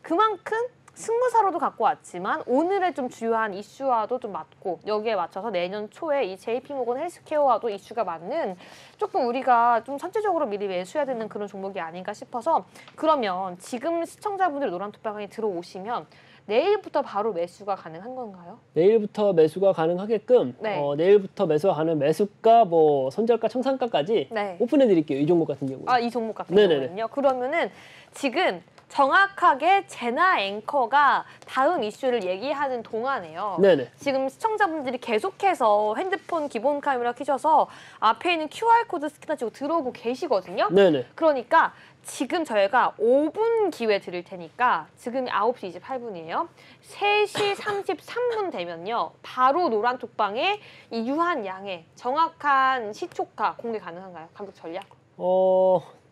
그만큼 승부사로도 갖고 왔지만 오늘의 좀 주요한 이슈와도 좀 맞고 여기에 맞춰서 내년 초에 이 JP모건 헬스케어와도 이슈가 맞는 조금 우리가 좀 선제적으로 미리 매수해야 되는 그런 종목이 아닌가 싶어서 그러면 지금 시청자분들 노란톡방에 들어오시면 내일부터 바로 매수가 가능한 건가요? 내일부터 매수가 가능하게끔 네. 내일부터 매수가 가능 매수가 뭐 손절가 청산가까지 네. 오픈해 드릴게요. 이 종목 같은 경우는. 아, 이 종목 같은 네네네. 경우는요. 그러면은 지금 정확하게 제나 앵커가 다음 이슈를 얘기하는 동안에요. 네네. 지금 시청자분들이 계속해서 핸드폰 기본 카메라 켜셔서 앞에 있는 QR코드 스캔하시고 들어오고 계시거든요. 네네. 그러니까 지금 저희가 5분 기회 드릴 테니까 지금이 9시 28분이에요. 3시 33분 되면요. 바로 노란톡방에 이 유한양의 정확한 시초가 공개 가능한가요? 가격 전략?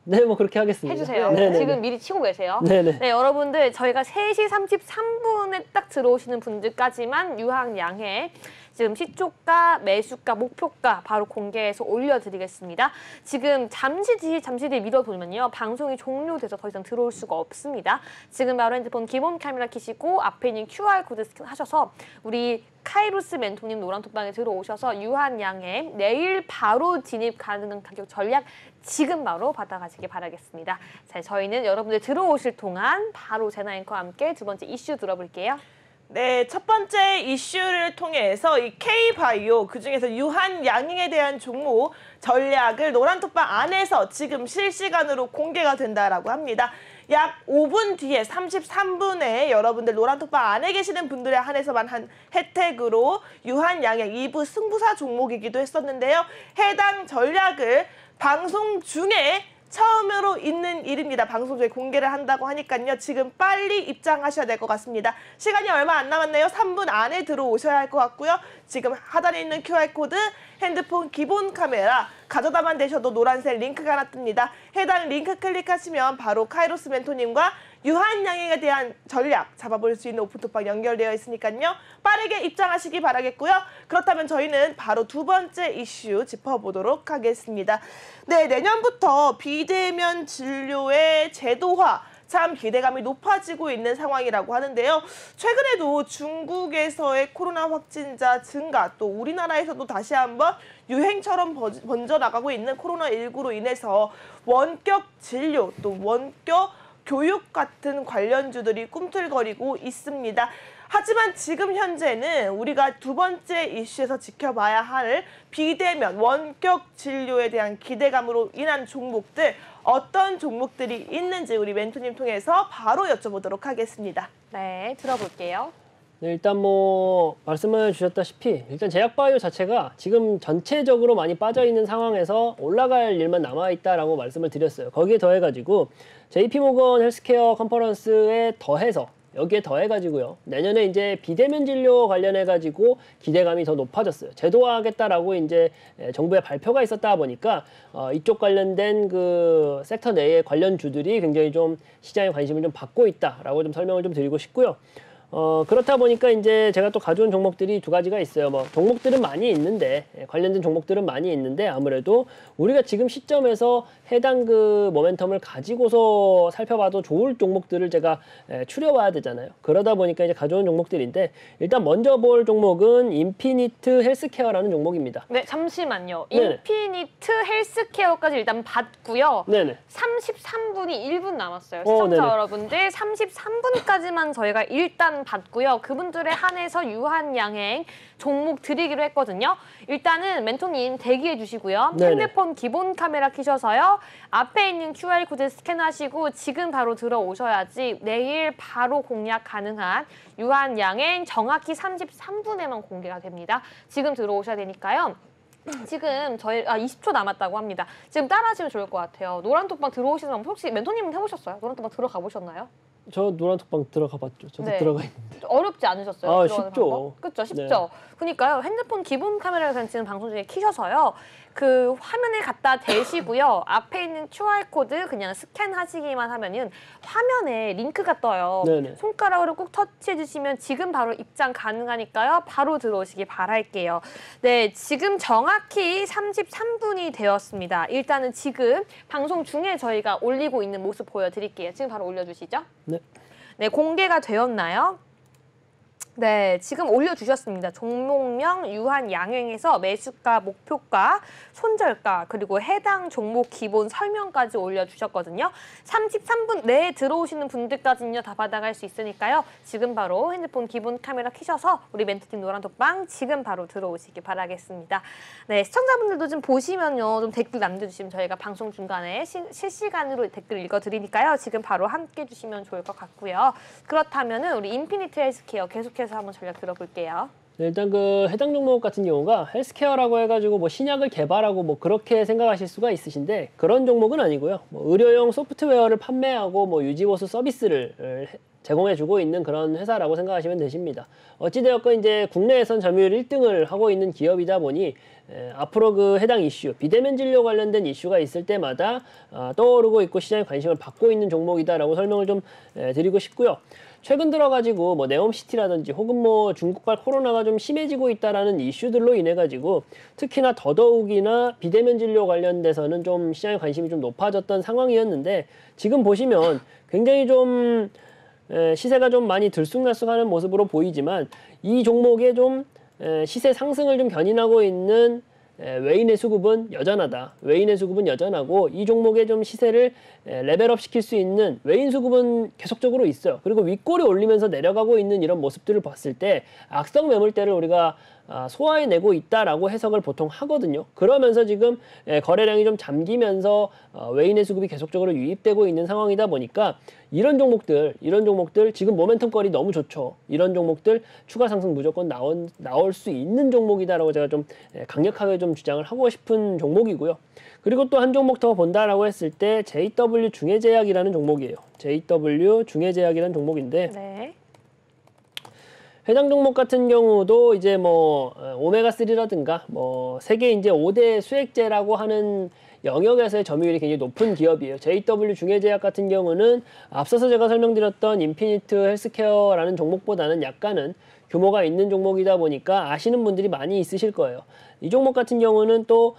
네, 뭐 그렇게 하겠습니다. 해주세요. 네네네. 지금 미리 치고 계세요. 네네. 네, 여러분들 저희가 3시 33분에 딱 들어오시는 분들까지만 유한양의 지금 시초가, 매수가, 목표가 바로 공개해서 올려드리겠습니다. 지금 잠시 뒤에 밀어두면요. 방송이 종료돼서 더 이상 들어올 수가 없습니다. 지금 바로 핸드폰 기본 카메라 켜시고 앞에 있는 QR코드 스캔하셔서 우리 카이로스 멘토님 노란톡방에 들어오셔서 유한양의 내일 바로 진입 가능한 가격 전략 지금 바로 받아가시기 바라겠습니다. 자, 저희는 여러분들 들어오실 동안 바로 제나 앵커와 함께 두 번째 이슈 들어볼게요. 네, 첫 번째 이슈를 통해서 이 K바이오, 그중에서 유한양행에 대한 종목 전략을 노란톡방 안에서 지금 실시간으로 공개가 된다라고 합니다. 약 5분 뒤에 33분에 여러분들 노란톡방 안에 계시는 분들에 한해서만 한 혜택으로 유한양행 2부 승부사 종목이기도 했었는데요. 해당 전략을 방송 중에 처음으로 있는 일입니다. 방송 중에 공개를 한다고 하니까요. 지금 빨리 입장하셔야 될 것 같습니다. 시간이 얼마 안 남았네요. 3분 안에 들어오셔야 할 것 같고요. 지금 하단에 있는 QR코드, 핸드폰 기본 카메라 가져다만 대셔도 노란색 링크가 하나 뜹니다. 해당 링크 클릭하시면 바로 카이로스 멘토님과 유한양행에 대한 전략 잡아볼 수 있는 오픈톡방 연결되어 있으니까요. 빠르게 입장하시기 바라겠고요. 그렇다면 저희는 바로 두 번째 이슈 짚어보도록 하겠습니다. 네, 내년부터 비대면 진료의 제도화 참 기대감이 높아지고 있는 상황이라고 하는데요. 최근에도 중국에서의 코로나 확진자 증가, 또 우리나라에서도 다시 한번 유행처럼 번져나가고 있는 코로나19로 인해서 원격 진료, 또 원격 교육 같은 관련주들이 꿈틀거리고 있습니다. 하지만 지금 현재는 우리가 두 번째 이슈에서 지켜봐야 할 비대면 원격 진료에 대한 기대감으로 인한 종목들, 어떤 종목들이 있는지 우리 멘토님 통해서 바로 여쭤보도록 하겠습니다. 네, 들어볼게요. 네, 일단 뭐 말씀을 주셨다시피 일단 제약바이오 자체가 지금 전체적으로 많이 빠져있는 상황에서 올라갈 일만 남아있다라고 말씀을 드렸어요. 거기에 더해가지고 JP모건 헬스케어 컨퍼런스에 더해서 여기에 더해가지고요. 내년에 이제 비대면 진료 관련해가지고 기대감이 더 높아졌어요. 제도화하겠다라고 이제 정부의 발표가 있었다 보니까 이쪽 관련된 그 섹터 내의 관련주들이 굉장히 좀 시장의 관심을 좀 받고 있다라고 좀 설명을 좀 드리고 싶고요. 그렇다 보니까 이제 제가 또 가져온 종목들이 두 가지가 있어요. 뭐 종목들은 많이 있는데 관련된 종목들은 많이 있는데 아무래도 우리가 지금 시점에서 해당 그 모멘텀을 가지고서 살펴봐도 좋을 종목들을 제가 추려봐야 되잖아요. 그러다 보니까 이제 가져온 종목들인데 일단 먼저 볼 종목은 인피니트 헬스케어라는 종목입니다. 네, 잠시만요. 네네. 인피니트 헬스케어까지 일단 봤고요. 네네. 33분이 1분 남았어요. 시청자 네네. 여러분들 33분까지만 저희가 일단 봤고요. 그분들에 한해서 유한양행 종목 드리기로 했거든요. 일단은 멘토님 대기해 주시고요. 네네. 핸드폰 기본 카메라 켜셔서요. 앞에 있는 QR코드 스캔하시고 지금 바로 들어오셔야지 내일 바로 공략 가능한 유한양행 정확히 33분에만 공개가 됩니다. 지금 들어오셔야 되니까요. 지금 저희 20초 남았다고 합니다. 지금 따라하시면 좋을 것 같아요. 노란톡방 들어오시는 분 혹시 멘토님은 해보셨어요? 노란톡방 들어가 보셨나요? 저 노란톡방 들어가 봤죠. 저도 네. 들어가 있는데. 어렵지 않으셨어요? 아, 들어가는 쉽죠. 방법? 그렇죠, 쉽죠. 네. 그러니까요. 핸드폰 기본 카메라를 그냥 지금 방송 중에 켜셔서요. 그 화면에 갖다 대시고요. 앞에 있는 QR코드 그냥 스캔하시기만 하면은 화면에 링크가 떠요. 네네. 손가락으로 꾹 터치해 주시면 지금 바로 입장 가능하니까요. 바로 들어오시기 바랄게요. 네, 지금 정확히 33분이 되었습니다. 일단은 지금 방송 중에 저희가 올리고 있는 모습 보여드릴게요. 지금 바로 올려주시죠. 네. 네, 공개가 되었나요? 네, 지금 올려주셨습니다. 종목명 유한양행에서 매수가, 목표가, 손절가, 그리고 해당 종목 기본 설명까지 올려주셨거든요. 33분 내에 들어오시는 분들까지는요, 다 받아갈 수 있으니까요. 지금 바로 핸드폰 기본 카메라 켜셔서 우리 멘토팀 노란톡방 지금 바로 들어오시기 바라겠습니다. 네, 시청자분들도 좀 보시면요, 좀 댓글 남겨주시면 저희가 방송 중간에 실시간으로 댓글 읽어드리니까요. 지금 바로 함께 해주시면 좋을 것 같고요. 그렇다면은 우리 인피니트 헬스케어 계속해서 한번 전략 들어볼게요. 네, 일단 그 해당 종목 같은 경우가 헬스케어라고 해가지고 뭐 신약을 개발하고 뭐 그렇게 생각하실 수가 있으신데 그런 종목은 아니고요. 뭐 의료용 소프트웨어를 판매하고 뭐 유지보수 서비스를 제공해주고 있는 그런 회사라고 생각하시면 되십니다. 어찌되었건 이제 국내에선 점유율 1등을 하고 있는 기업이다 보니 앞으로 그 해당 이슈, 비대면 진료 관련된 이슈가 있을 때마다 떠오르고 있고 시장에 관심을 받고 있는 종목이다라고 설명을 좀 드리고 싶고요. 최근 들어가지고 뭐 네옴시티라든지 혹은 뭐 중국발 코로나가 좀 심해지고 있다라는 이슈들로 인해 가지고 특히나 더더욱이나 비대면 진료 관련돼서는 좀 시장의 관심이 좀 높아졌던 상황이었는데 지금 보시면 굉장히 좀 시세가 좀 많이 들쑥날쑥하는 모습으로 보이지만 이 종목의 좀 시세 상승을 좀 견인하고 있는 외인의 수급은 여전하다. 외인의 수급은 여전하고 이 종목의 좀 시세를 레벨업 시킬 수 있는 외인 수급은 계속적으로 있어요. 그리고 윗골이 올리면서 내려가고 있는 이런 모습들을 봤을 때 악성 매물대를 우리가 소화해내고 있다라고 해석을 보통 하거든요. 그러면서 지금 거래량이 좀 잠기면서 외인의 수급이 계속적으로 유입되고 있는 상황이다 보니까 이런 종목들 지금 모멘텀거리 너무 좋죠. 이런 종목들 추가 상승 무조건 나올 수 있는 종목이다라고 제가 좀 강력하게 좀 주장을 하고 싶은 종목이고요. 그리고 또 한 종목 더 본다라고 했을 때 JW 중해제약이라는 종목이에요. JW 중해제약이라는 종목인데 네. 해당 종목 같은 경우도 이제 뭐 오메가3라든가 뭐 세계 이제 5대 수액제라고 하는 영역에서의 점유율이 굉장히 높은 기업이에요. JW 중해제약 같은 경우는 앞서서 제가 설명드렸던 인피니트 헬스케어라는 종목보다는 약간은 규모가 있는 종목이다 보니까 아시는 분들이 많이 있으실 거예요. 이 종목 같은 경우는 또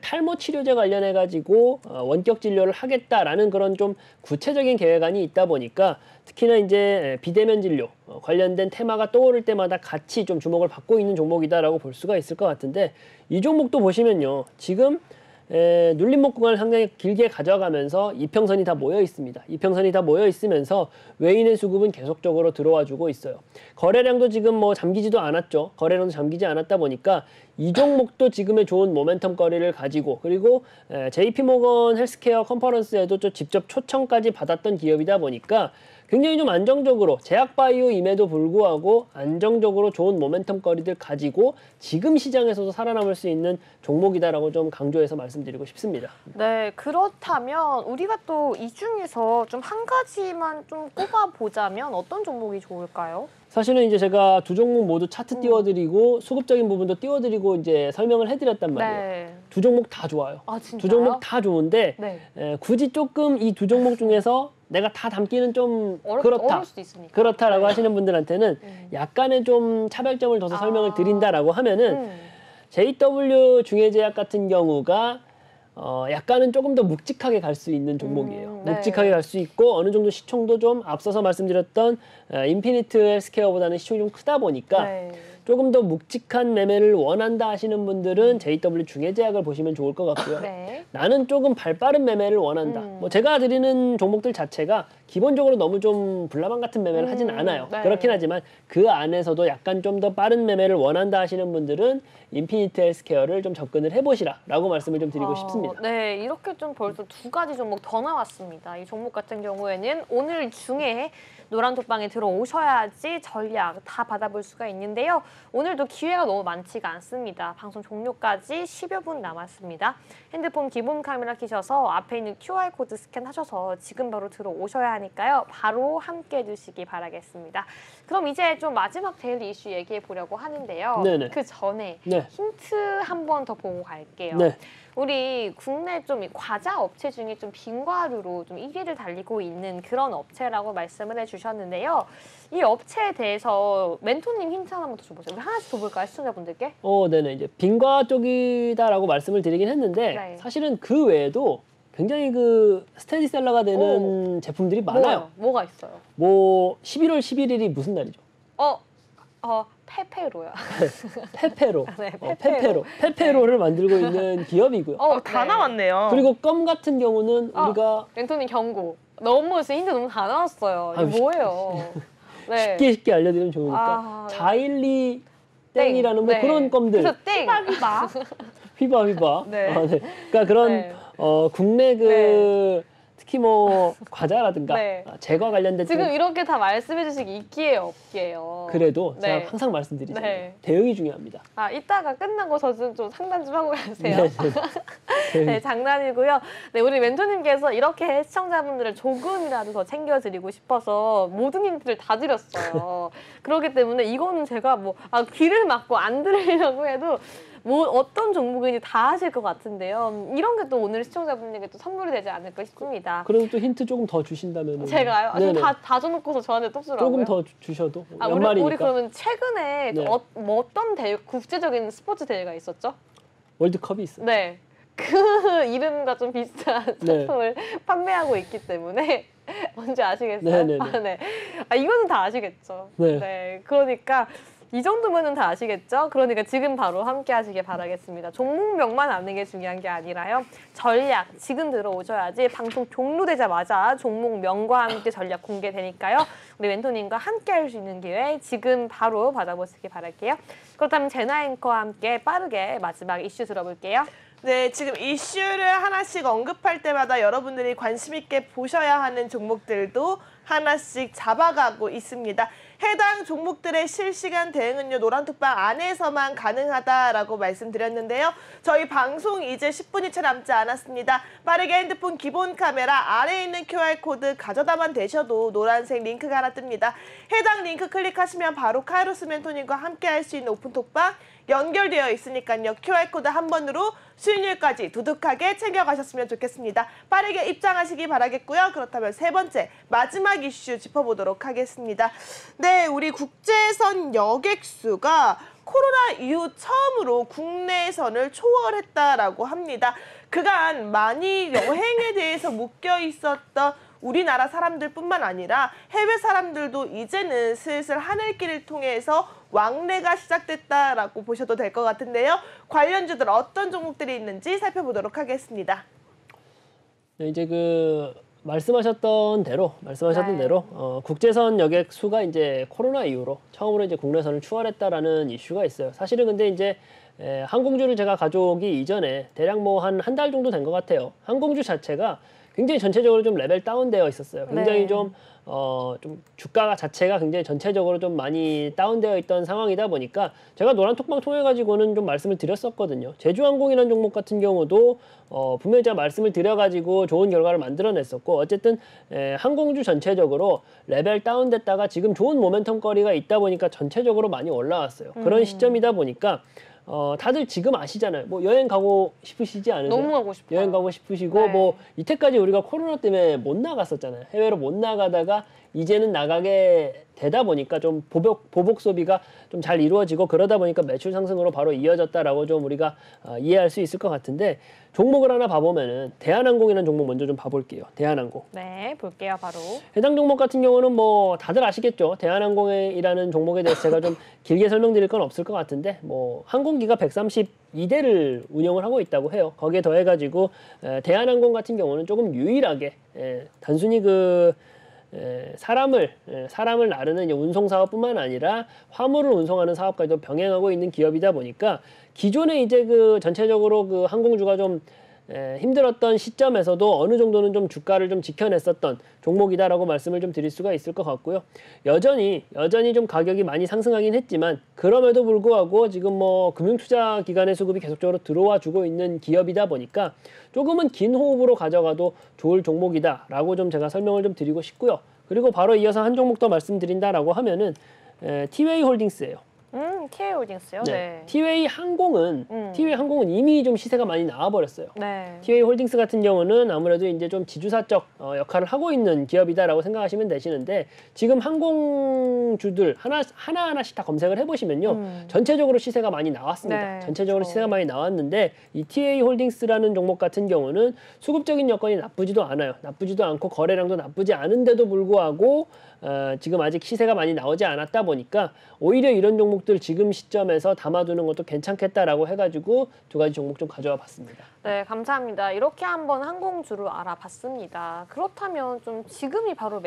탈모 치료제 관련해 가지고 원격 진료를 하겠다라는 그런 좀 구체적인 계획안이 있다 보니까 특히나 이제 비대면 진료 관련된 테마가 떠오를 때마다 같이 좀 주목을 받고 있는 종목이다라고 볼 수가 있을 것 같은데 이 종목도 보시면요. 지금 눌림목 구간을 상당히 길게 가져가면서 이평선이 다 모여 있습니다. 이평선이 다 모여 있으면서 외인의 수급은 계속적으로 들어와 주고 있어요. 거래량도 지금 뭐 잠기지도 않았죠. 거래량도 잠기지 않았다 보니까 이 종목도 지금의 좋은 모멘텀 거리를 가지고 그리고 JP모건 헬스케어 컨퍼런스에도 좀 직접 초청까지 받았던 기업이다 보니까 굉장히 좀 안정적으로 제약바이오임에도 불구하고 안정적으로 좋은 모멘텀 거리들 가지고 지금 시장에서도 살아남을 수 있는 종목이다라고 좀 강조해서 말씀드리고 싶습니다. 네, 그렇다면 우리가 또 이 중에서 좀 한 가지만 좀 꼽아보자면 어떤 종목이 좋을까요? 사실은 이제 제가 두 종목 모두 차트 띄워드리고 수급적인 부분도 띄워드리고 이제 설명을 해드렸단 말이에요. 네. 두 종목 다 좋아요. 아, 진짜요? 두 종목 다 좋은데 네. 굳이 조금 이 두 종목 중에서 내가 다 담기는 좀 그렇다. 어려울 수도 있으니까. 그렇다라고 네. 하시는 분들한테는 약간의 좀 차별점을 둬서 설명을 드린다라고 하면은 JW 중해제약 같은 경우가 약간은 조금 더 묵직하게 갈 수 있는 종목이에요. 네. 묵직하게 갈 수 있고 어느 정도 시총도 좀 앞서서 말씀드렸던 인피니트 헬스케어보다는 시총이 좀 크다 보니까 네. 조금 더 묵직한 매매를 원한다 하시는 분들은 JW 중해제약을 보시면 좋을 것 같고요. 네. 나는 조금 발빠른 매매를 원한다. 뭐 제가 드리는 종목들 자체가 기본적으로 너무 좀 불나방 같은 매매를 하진 않아요. 네. 그렇긴 하지만 그 안에서도 약간 좀 더 빠른 매매를 원한다 하시는 분들은 인피니트 헬스케어를 좀 접근을 해보시라라고 말씀을 좀 드리고 싶습니다. 네, 이렇게 좀 벌써 두 가지 종목 더 나왔습니다. 이 종목 같은 경우에는 오늘 중에 노란톡방에 들어오셔야지 전략 다 받아볼 수가 있는데요. 오늘도 기회가 너무 많지가 않습니다. 방송 종료까지 10여 분 남았습니다. 핸드폰 기본 카메라 켜셔서 앞에 있는 QR코드 스캔하셔서 지금 바로 들어오셔야 하니까요. 바로 함께 해주시기 바라겠습니다. 그럼 이제 좀 마지막 데일리 이슈 얘기해 보려고 하는데요. 네네. 그 전에 네. 힌트 한 번 더 보고 갈게요. 네. 우리 국내 좀 과자 업체 중에 좀 빈과류로 좀 1위를 달리고 있는 그런 업체라고 말씀을 해주셨는데요. 이 업체에 대해서 멘토님 힌트 하나만 더 줘보세요. 우리 하나씩 줘볼까요, 시청자분들께? 네네. 이제 빈과 쪽이다라고 말씀을 드리긴 했는데 네. 사실은 그 외에도 굉장히 그 스테디셀러가 되는 제품들이 많아요. 뭐가 있어요? 뭐 11월 11일이 무슨 날이죠? 페페로야. 페페로. 네, 페페로. 페페로를 만들고 있는 기업이고요. 다 나왔네요. 그리고 껌 같은 경우는 우리가 멘토님 경고. 너무 힌트 너무 다 나왔어요. 이게 뭐예요? 네. 쉽게 알려드리면 좋으니까 자일리 땡이라는 뭐 네. 그런 껌들. 그래서 땡. 휘바. 네. 네. 그러니까 그런 네. 국내 그 특히 뭐 과자라든가 네. 제과 관련된 지금 이렇게 다 말씀해 주시기 있기에요, 없기에요? 그래도 네. 제가 항상 말씀드리잖아요. 네. 대응이 중요합니다. 이따가 끝나고 저 좀 상담 좀 하고 가세요. 네. 네, 장난이고요. 네, 우리 멘토님께서 이렇게 시청자분들을 조금이라도 더 챙겨드리고 싶어서 모든 힌트를 다 드렸어요. 그렇기 때문에 이거는 제가 귀를 막고 안 들으려고 해도 어떤 종목인지 다 하실 것 같은데요. 이런 게 또 오늘 시청자분들에게 또 선물이 되지 않을까 싶습니다. 그래도 또 힌트 조금 더 주신다면 제가요? 지금 다 줘놓고서 저한테 또 주라고요? 조금 더 주셔도 우리 연말이니까. 그러면 최근에 네. 어떤 대회, 국제적인 스포츠 대회가 있었죠? 월드컵이 있어요. 네. 그 이름과 좀 비슷한 네. 상품을 판매하고 있기 때문에 뭔지 아시겠어요? 네네네. 네. 이거는 다 아시겠죠? 네. 그러니까 이 정도면은 다 아시겠죠? 그러니까 지금 바로 함께 하시길 바라겠습니다. 종목명만 아는 게 중요한 게 아니라요. 전략 지금 들어오셔야지 방송 종료되자마자 종목명과 함께 전략 공개되니까요. 우리 멘토님과 함께 할 수 있는 기회 지금 바로 받아보시기 바랄게요. 그렇다면 제나앵커와 함께 빠르게 마지막 이슈 들어볼게요. 네, 지금 이슈를 하나씩 언급할 때마다 여러분들이 관심 있게 보셔야 하는 종목들도 하나씩 잡아가고 있습니다. 해당 종목들의 실시간 대응은요, 노란톡방 안에서만 가능하다라고 말씀드렸는데요. 저희 방송 이제 10분이 채 남지 않았습니다. 빠르게 핸드폰 기본 카메라 아래에 있는 QR코드 가져다만 대셔도 노란색 링크가 하나 뜹니다. 해당 링크 클릭하시면 바로 카이로스 멘토님과 함께 할 수 있는 오픈톡방 연결되어 있으니까요. QR코드 한 번으로 수익률까지 두둑하게 챙겨가셨으면 좋겠습니다. 빠르게 입장하시기 바라겠고요. 그렇다면 세 번째, 마지막 이슈 짚어보도록 하겠습니다. 네, 우리 국제선 여객수가 코로나 이후 처음으로 국내선을 초월했다라고 합니다. 그간 많이 여행에 대해서 묶여 있었던 우리나라 사람들뿐만 아니라 해외 사람들도 이제는 슬슬 하늘길을 통해서 왕래가 시작됐다라고 보셔도 될 것 같은데요. 관련주들 어떤 종목들이 있는지 살펴보도록 하겠습니다. 네, 이제 말씀하셨던 대로 국제선 여객 수가 이제 코로나 이후로 처음으로 이제 국내선을 추월했다라는 이슈가 있어요. 사실은 근데 이제 항공주를 제가 가져오기 이전에 대략 뭐 한 달 정도 된 것 같아요. 항공주 자체가 굉장히 전체적으로 좀 레벨 다운되어 있었어요. 굉장히 네. 좀 주가 자체가 굉장히 전체적으로 좀 많이 다운되어 있던 상황이다 보니까 제가 노란톡방 통해 가지고는 좀 말씀을 드렸었거든요. 제주항공이라는 종목 같은 경우도 분명히 제가 말씀을 드려가지고 좋은 결과를 만들어냈었고 어쨌든 항공주 전체적으로 레벨 다운됐다가 지금 좋은 모멘텀 거리가 있다 보니까 전체적으로 많이 올라왔어요. 그런 시점이다 보니까 다들 지금 아시잖아요. 뭐 여행 가고 싶으시지 않으세요? 너무 가고 싶어요. 여행 가고 싶으시고 네. 뭐 이때까지 우리가 코로나 때문에 못 나갔었잖아요. 해외로 못 나가다가 이제는 나가게 되다 보니까 좀 보복 소비가 좀 잘 이루어지고 그러다 보니까 매출 상승으로 바로 이어졌다라고 좀 우리가 이해할 수 있을 것 같은데 종목을 하나 봐보면은 대한항공이라는 종목 먼저 좀 봐볼게요. 대한항공. 네, 볼게요, 바로. 해당 종목 같은 경우는 뭐 다들 아시겠죠. 대한항공이라는 종목에 대해서 제가 좀 길게 설명드릴 건 없을 것 같은데 뭐 항공기가 132대를 운영을 하고 있다고 해요. 거기에 더해가지고 대한항공 같은 경우는 조금 유일하게 단순히 사람을 나르는 이제 운송 사업뿐만 아니라 화물을 운송하는 사업까지도 병행하고 있는 기업이다 보니까 기존에 이제 전체적으로 항공주가 좀 힘들었던 시점에서도 어느 정도는 좀 주가를 좀 지켜냈었던 종목이다라고 말씀을 좀 드릴 수가 있을 것 같고요. 여전히 좀 가격이 많이 상승하긴 했지만 그럼에도 불구하고 지금 뭐 금융투자기관의 수급이 계속적으로 들어와 주고 있는 기업이다 보니까 조금은 긴 호흡으로 가져가도 좋을 종목이다라고 좀 제가 설명을 좀 드리고 싶고요. 그리고 바로 이어서 한 종목 더 말씀드린다라고 하면은 티웨이 홀딩스예요. 티웨이 홀딩스요? 네. 네. 티웨이 항공은 이미 좀 시세가 많이 나와버렸어요. 네. 티웨이 홀딩스 같은 경우는 아무래도 이제 좀 지주사적 역할을 하고 있는 기업이다라고 생각하시면 되시는데 지금 항공주들 하나하나씩 다 검색을 해보시면요. 전체적으로 시세가 많이 나왔습니다. 네, 전체적으로 그렇죠. 시세가 많이 나왔는데 이 티웨이 홀딩스라는 종목 같은 경우는 수급적인 여건이 나쁘지도 않아요. 나쁘지도 않고 거래량도 나쁘지 않은데도 불구하고 지금 아직 시세가 많이 나오지 않았다 보니까 오히려 이런 종목들 지금 시점에서 담아두는 것도 괜찮겠다라고 해가지고 두 가지 종목 좀 가져와 봤습니다. 네, 감사합니다. 이렇게 한번 항공주를 알아봤습니다. 그렇다면 좀 지금이 바로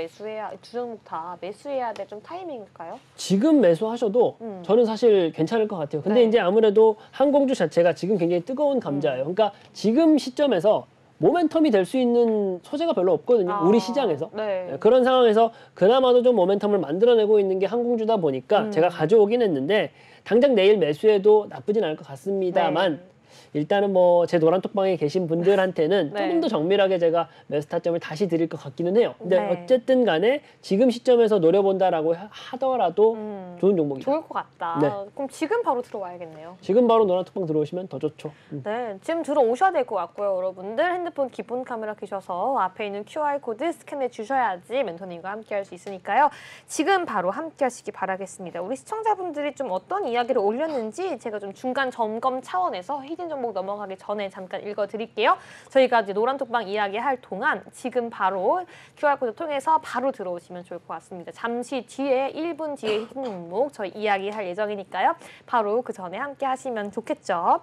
두 종목 다 매수해야 될 좀 타이밍일까요? 지금 매수하셔도 저는 사실 괜찮을 것 같아요. 근데 네. 이제 아무래도 항공주 자체가 지금 굉장히 뜨거운 감자예요. 그러니까 지금 시점에서 모멘텀이 될 수 있는 소재가 별로 없거든요. 우리 시장에서. 네. 그런 상황에서 그나마도 좀 모멘텀을 만들어내고 있는 게 항공주다 보니까 제가 가져오긴 했는데 당장 내일 매수해도 나쁘진 않을 것 같습니다만 일단은 뭐 제 노란톡방에 계신 분들한테는 네. 조금 더 정밀하게 제가 매수 타점을 다시 드릴 것 같기는 해요. 근데 네. 어쨌든 간에 지금 시점에서 노려본다라고 하더라도 좋은 종목이다. 좋을 것 같다. 네. 그럼 지금 바로 들어와야겠네요. 지금 바로 노란톡방 들어오시면 더 좋죠. 네, 지금 들어오셔야 될 것 같고요. 여러분들 핸드폰 기본 카메라 켜셔서 앞에 있는 QR코드 스캔해 주셔야지 멘토님과 함께 할 수 있으니까요. 지금 바로 함께 하시기 바라겠습니다. 우리 시청자분들이 좀 어떤 이야기를 올렸는지 제가 좀 중간 점검 차원에서 히든 종목 넘어가기 전에 잠깐 읽어드릴게요. 저희가 이제 노란톡방 이야기할 동안 지금 바로 QR코드 통해서 바로 들어오시면 좋을 것 같습니다. 잠시 뒤에 1분 뒤에 히든 종목 저희 이야기할 예정이니까요. 바로 그 전에 함께 하시면 좋겠죠.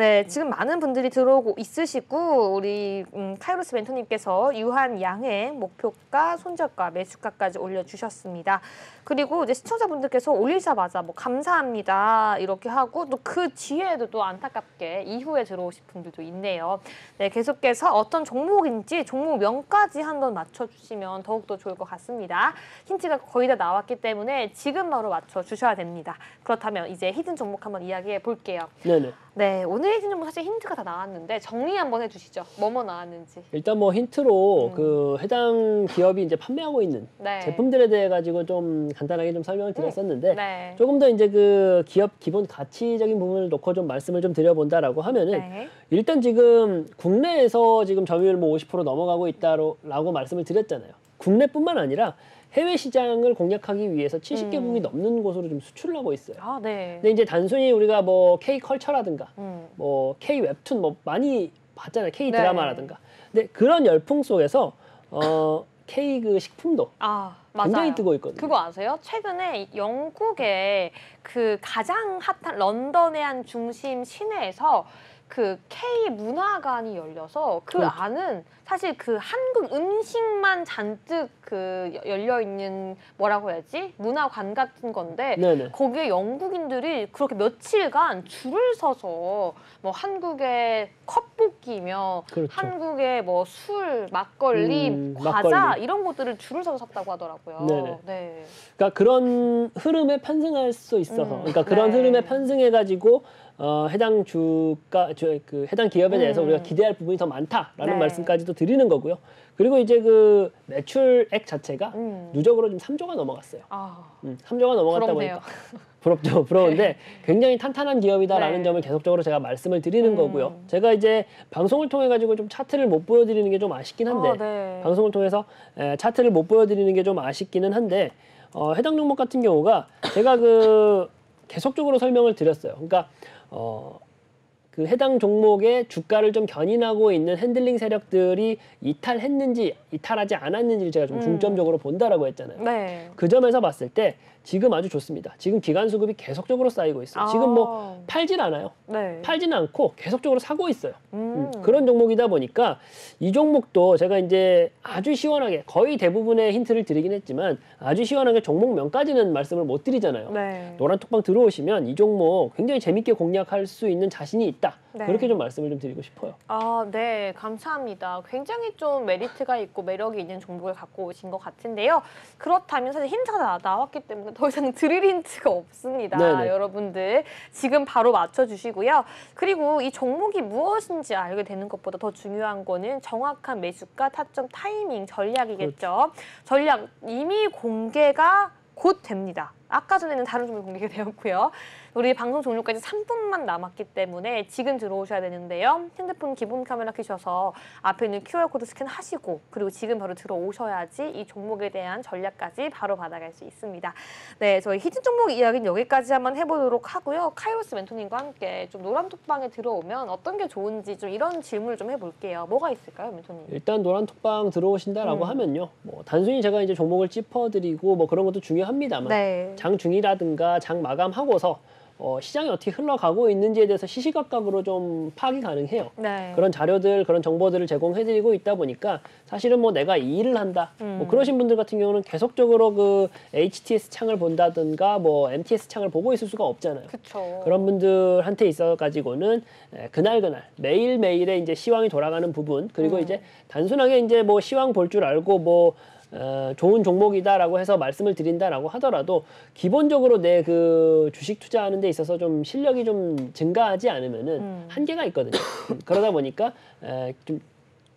네, 지금 많은 분들이 들어오고 있으시고 우리 카이로스 멘토님께서 유한 양행 목표가, 손절가, 매수가까지 올려주셨습니다. 그리고 이제 시청자분들께서 올리자마자 뭐 감사합니다 이렇게 하고 또 그 뒤에도 또 안타깝게 이후에 들어오신 분들도 있네요. 네, 계속해서 어떤 종목인지 종목명까지 한번 맞춰주시면 더욱더 좋을 것 같습니다. 힌트가 거의 다 나왔기 때문에 지금 바로 맞춰주셔야 됩니다. 그렇다면 이제 히든 종목 한번 이야기해 볼게요. 네네. 네, 오늘 히든 종목 사실 힌트가 다 나왔는데 정리 한번 해주시죠. 뭐뭐 나왔는지. 일단 뭐 힌트로 그 해당 기업이 이제 판매하고 있는 네. 제품들에 대해 가지고 좀 간단하게 좀 설명을 드렸었는데 네. 조금 더 이제 그 기업 기본 가치적인 부분을 놓고 좀 말씀을 좀 드려본다라고 하면은 네. 일단 지금 국내에서 지금 점유율 뭐 50% 넘어가고 있다라고 말씀을 드렸잖아요. 국내뿐만 아니라 해외 시장을 공략하기 위해서 70개국이 넘는 곳으로 좀 수출을 하고 있어요. 아, 네. 근데 이제 단순히 우리가 뭐 K 컬처라든가 음. 뭐 K 웹툰 뭐 많이 봤잖아요. K 네. 드라마라든가. 근데 그런 열풍 속에서 K 그 식품도 아, 맞아요. 굉장히 뜨고 있거든요. 그거 아세요? 최근에 영국의 그 가장 핫한 런던의 한 중심 시내에서 그 K 문화관이 열려서 그 그렇죠. 안은 사실 그 한국 음식만 잔뜩 그 열려 있는 뭐라고 해야지? 문화관 같은 건데 네네. 거기에 영국인들이 그렇게 며칠간 줄을 서서 뭐 한국의 컵볶이며 그렇죠. 한국의 뭐 술, 막걸리, 과자 막걸리. 이런 것들을 줄을 서서 샀다고 하더라고요. 네네. 네. 그러니까 그런 흐름에 편승할 수 있어서, 그러니까 그런 네. 흐름에 편승해가지고 해당 그 해당 기업에 대해서 우리가 기대할 부분이 더 많다라는 네. 말씀까지도 드리는 거고요. 그리고 이제 그 매출액 자체가 누적으로 좀 3조가 넘어갔어요. 아, 3조가 넘어갔다 부럽네요. 보니까 부럽죠. 부러운데 굉장히 탄탄한 기업이다라는 네. 점을 계속적으로 제가 말씀을 드리는 거고요. 제가 이제 방송을 통해 가지고 좀 차트를 못 보여드리는 게 좀 아쉽긴 한데 아, 네. 방송을 통해서 차트를 못 보여드리는 게 좀 아쉽기는 한데 해당 종목 같은 경우가 제가 그 계속적으로 설명을 드렸어요. 그러니까 그 해당 종목의 주가를 좀 견인하고 있는 핸들링 세력들이 이탈했는지 이탈하지 않았는지를 제가 좀 중점적으로 본다라고 했잖아요. 네. 그 점에서 봤을 때 지금 아주 좋습니다. 지금 기간 수급이 계속적으로 쌓이고 있어요. 지금 뭐 팔질 않아요. 네. 팔지는 않고 계속적으로 사고 있어요. 그런 종목이다 보니까 이 종목도 제가 이제 아주 시원하게 거의 대부분의 힌트를 드리긴 했지만 아주 시원하게 종목명까지는 말씀을 못 드리잖아요. 네. 노란톡방 들어오시면 이 종목 굉장히 재밌게 공략할 수 있는 자신이 있다. 네. 그렇게 좀 말씀을 좀 드리고 싶어요. 아, 네, 감사합니다. 굉장히 좀 메리트가 있고 매력이 있는 종목을 갖고 오신 것 같은데요. 그렇다면 사실 힌트가 나왔기 때문에 더 이상 드릴 힌트가 없습니다. 네네. 여러분들 지금 바로 맞춰주시고요. 그리고 이 종목이 무엇인지 알게 되는 것보다 더 중요한 거는 정확한 매수가, 타점, 타이밍, 전략이겠죠. 전략 이미 공개가 곧 됩니다. 아까 전에는 다른 종목이 공개가 되었고요. 우리 방송 종료까지 3분만 남았기 때문에 지금 들어오셔야 되는데요. 핸드폰 기본 카메라 켜셔서 앞에 있는 QR코드 스캔하시고 그리고 지금 바로 들어오셔야지 이 종목에 대한 전략까지 바로 받아갈 수 있습니다. 네, 저희 히든 종목 이야기는 여기까지 한번 해보도록 하고요. 카이로스 멘토님과 함께 좀 노란톡방에 들어오면 어떤 게 좋은지 좀 이런 질문을 좀 해볼게요. 뭐가 있을까요, 멘토님? 일단 노란톡방 들어오신다라고 하면요. 뭐 단순히 제가 이제 종목을 짚어드리고 뭐 그런 것도 중요합니다만 네. 장 중이라든가 장 마감하고서 시장이 어떻게 흘러가고 있는지에 대해서 시시각각으로 좀 파악이 가능해요. 네. 그런 자료들, 그런 정보들을 제공해드리고 있다 보니까 사실은 뭐 내가 이 일을 한다. 뭐 그러신 분들 같은 경우는 계속적으로 그 HTS 창을 본다든가 뭐 MTS 창을 보고 있을 수가 없잖아요. 그렇죠. 그런 분들한테 있어 가지고는 그날 매일매일의 이제 시황이 돌아가는 부분 그리고 이제 단순하게 이제 뭐 시황 볼 줄 알고 뭐 좋은 종목이다라고 해서 말씀을 드린다라고 하더라도 기본적으로 내 그 주식 투자하는 데 있어서 좀 실력이 좀 증가하지 않으면은 한계가 있거든요. 그러다 보니까 좀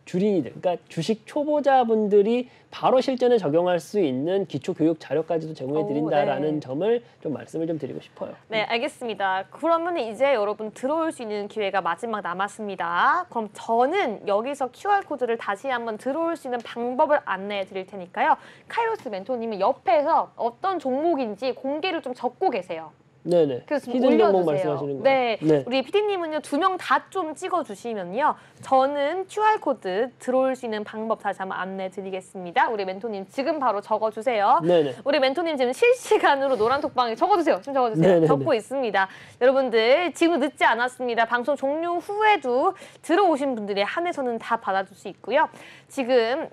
주린이들, 그러니까 주식 초보자분들이 바로 실전에 적용할 수 있는 기초 교육 자료까지도 제공해 드린다라는 네. 점을 좀 말씀을 좀 드리고 싶어요. 네, 알겠습니다. 그러면 이제 여러분 들어올 수 있는 기회가 마지막 남았습니다. 그럼 저는 여기서 QR코드를 다시 한번 들어올 수 있는 방법을 안내해 드릴 테니까요. 카이로스 멘토님은 옆에서 어떤 종목인지 공개를 좀 적고 계세요. 네네. 그래서 좀 히든 종목 올려주세요. 말씀하시는 거예요? 네. 네. 우리 PD님은요 2명 다 좀 찍어주시면요. 저는 QR코드 들어올 수 있는 방법 다시 한번 안내드리겠습니다. 우리 멘토님 지금 바로 적어주세요. 네네. 우리 멘토님 지금 실시간으로 노란톡방에 적어주세요. 지금 적어주세요. 네네네. 적고 있습니다. 여러분들 지금 늦지 않았습니다. 방송 종료 후에도 들어오신 분들이 한해서는 다 받아줄 수 있고요. 지금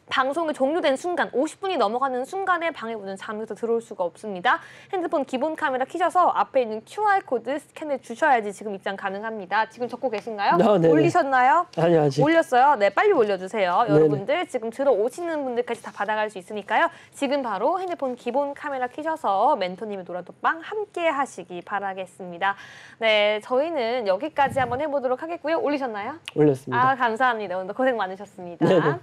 방송이 종료된 순간, 50분이 넘어가는 순간에 방해분은 잠에서 들어올 수가 없습니다. 핸드폰 기본 카메라 켜셔서 앞에 있는 QR코드 스캔해 주셔야지 지금 입장 가능합니다. 지금 적고 계신가요? 네네. 올리셨나요? 아니 아직. 올렸어요? 네, 빨리 올려주세요. 네네. 여러분들 지금 들어오시는 분들까지 다 받아갈 수 있으니까요. 지금 바로 핸드폰 기본 카메라 켜셔서 멘토님의 노란톡방 함께 하시기 바라겠습니다. 네, 저희는 여기까지 한번 해보도록 하겠고요. 올리셨나요? 올렸습니다. 아, 감사합니다. 오늘 고생 많으셨습니다. 네네.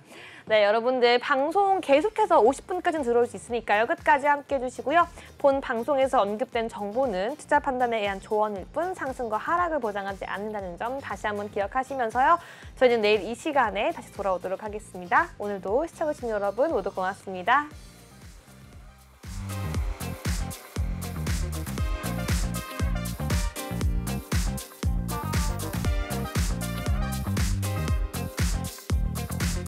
네, 여러분들 방송 계속해서 50분까지는 들어올 수 있으니까요. 끝까지 함께 해주시고요. 본 방송에서 언급된 정보는 투자 판단에 의한 조언일 뿐 상승과 하락을 보장하지 않는다는 점 다시 한번 기억하시면서요. 저희는 내일 이 시간에 다시 돌아오도록 하겠습니다. 오늘도 시청해주신 여러분 모두 고맙습니다.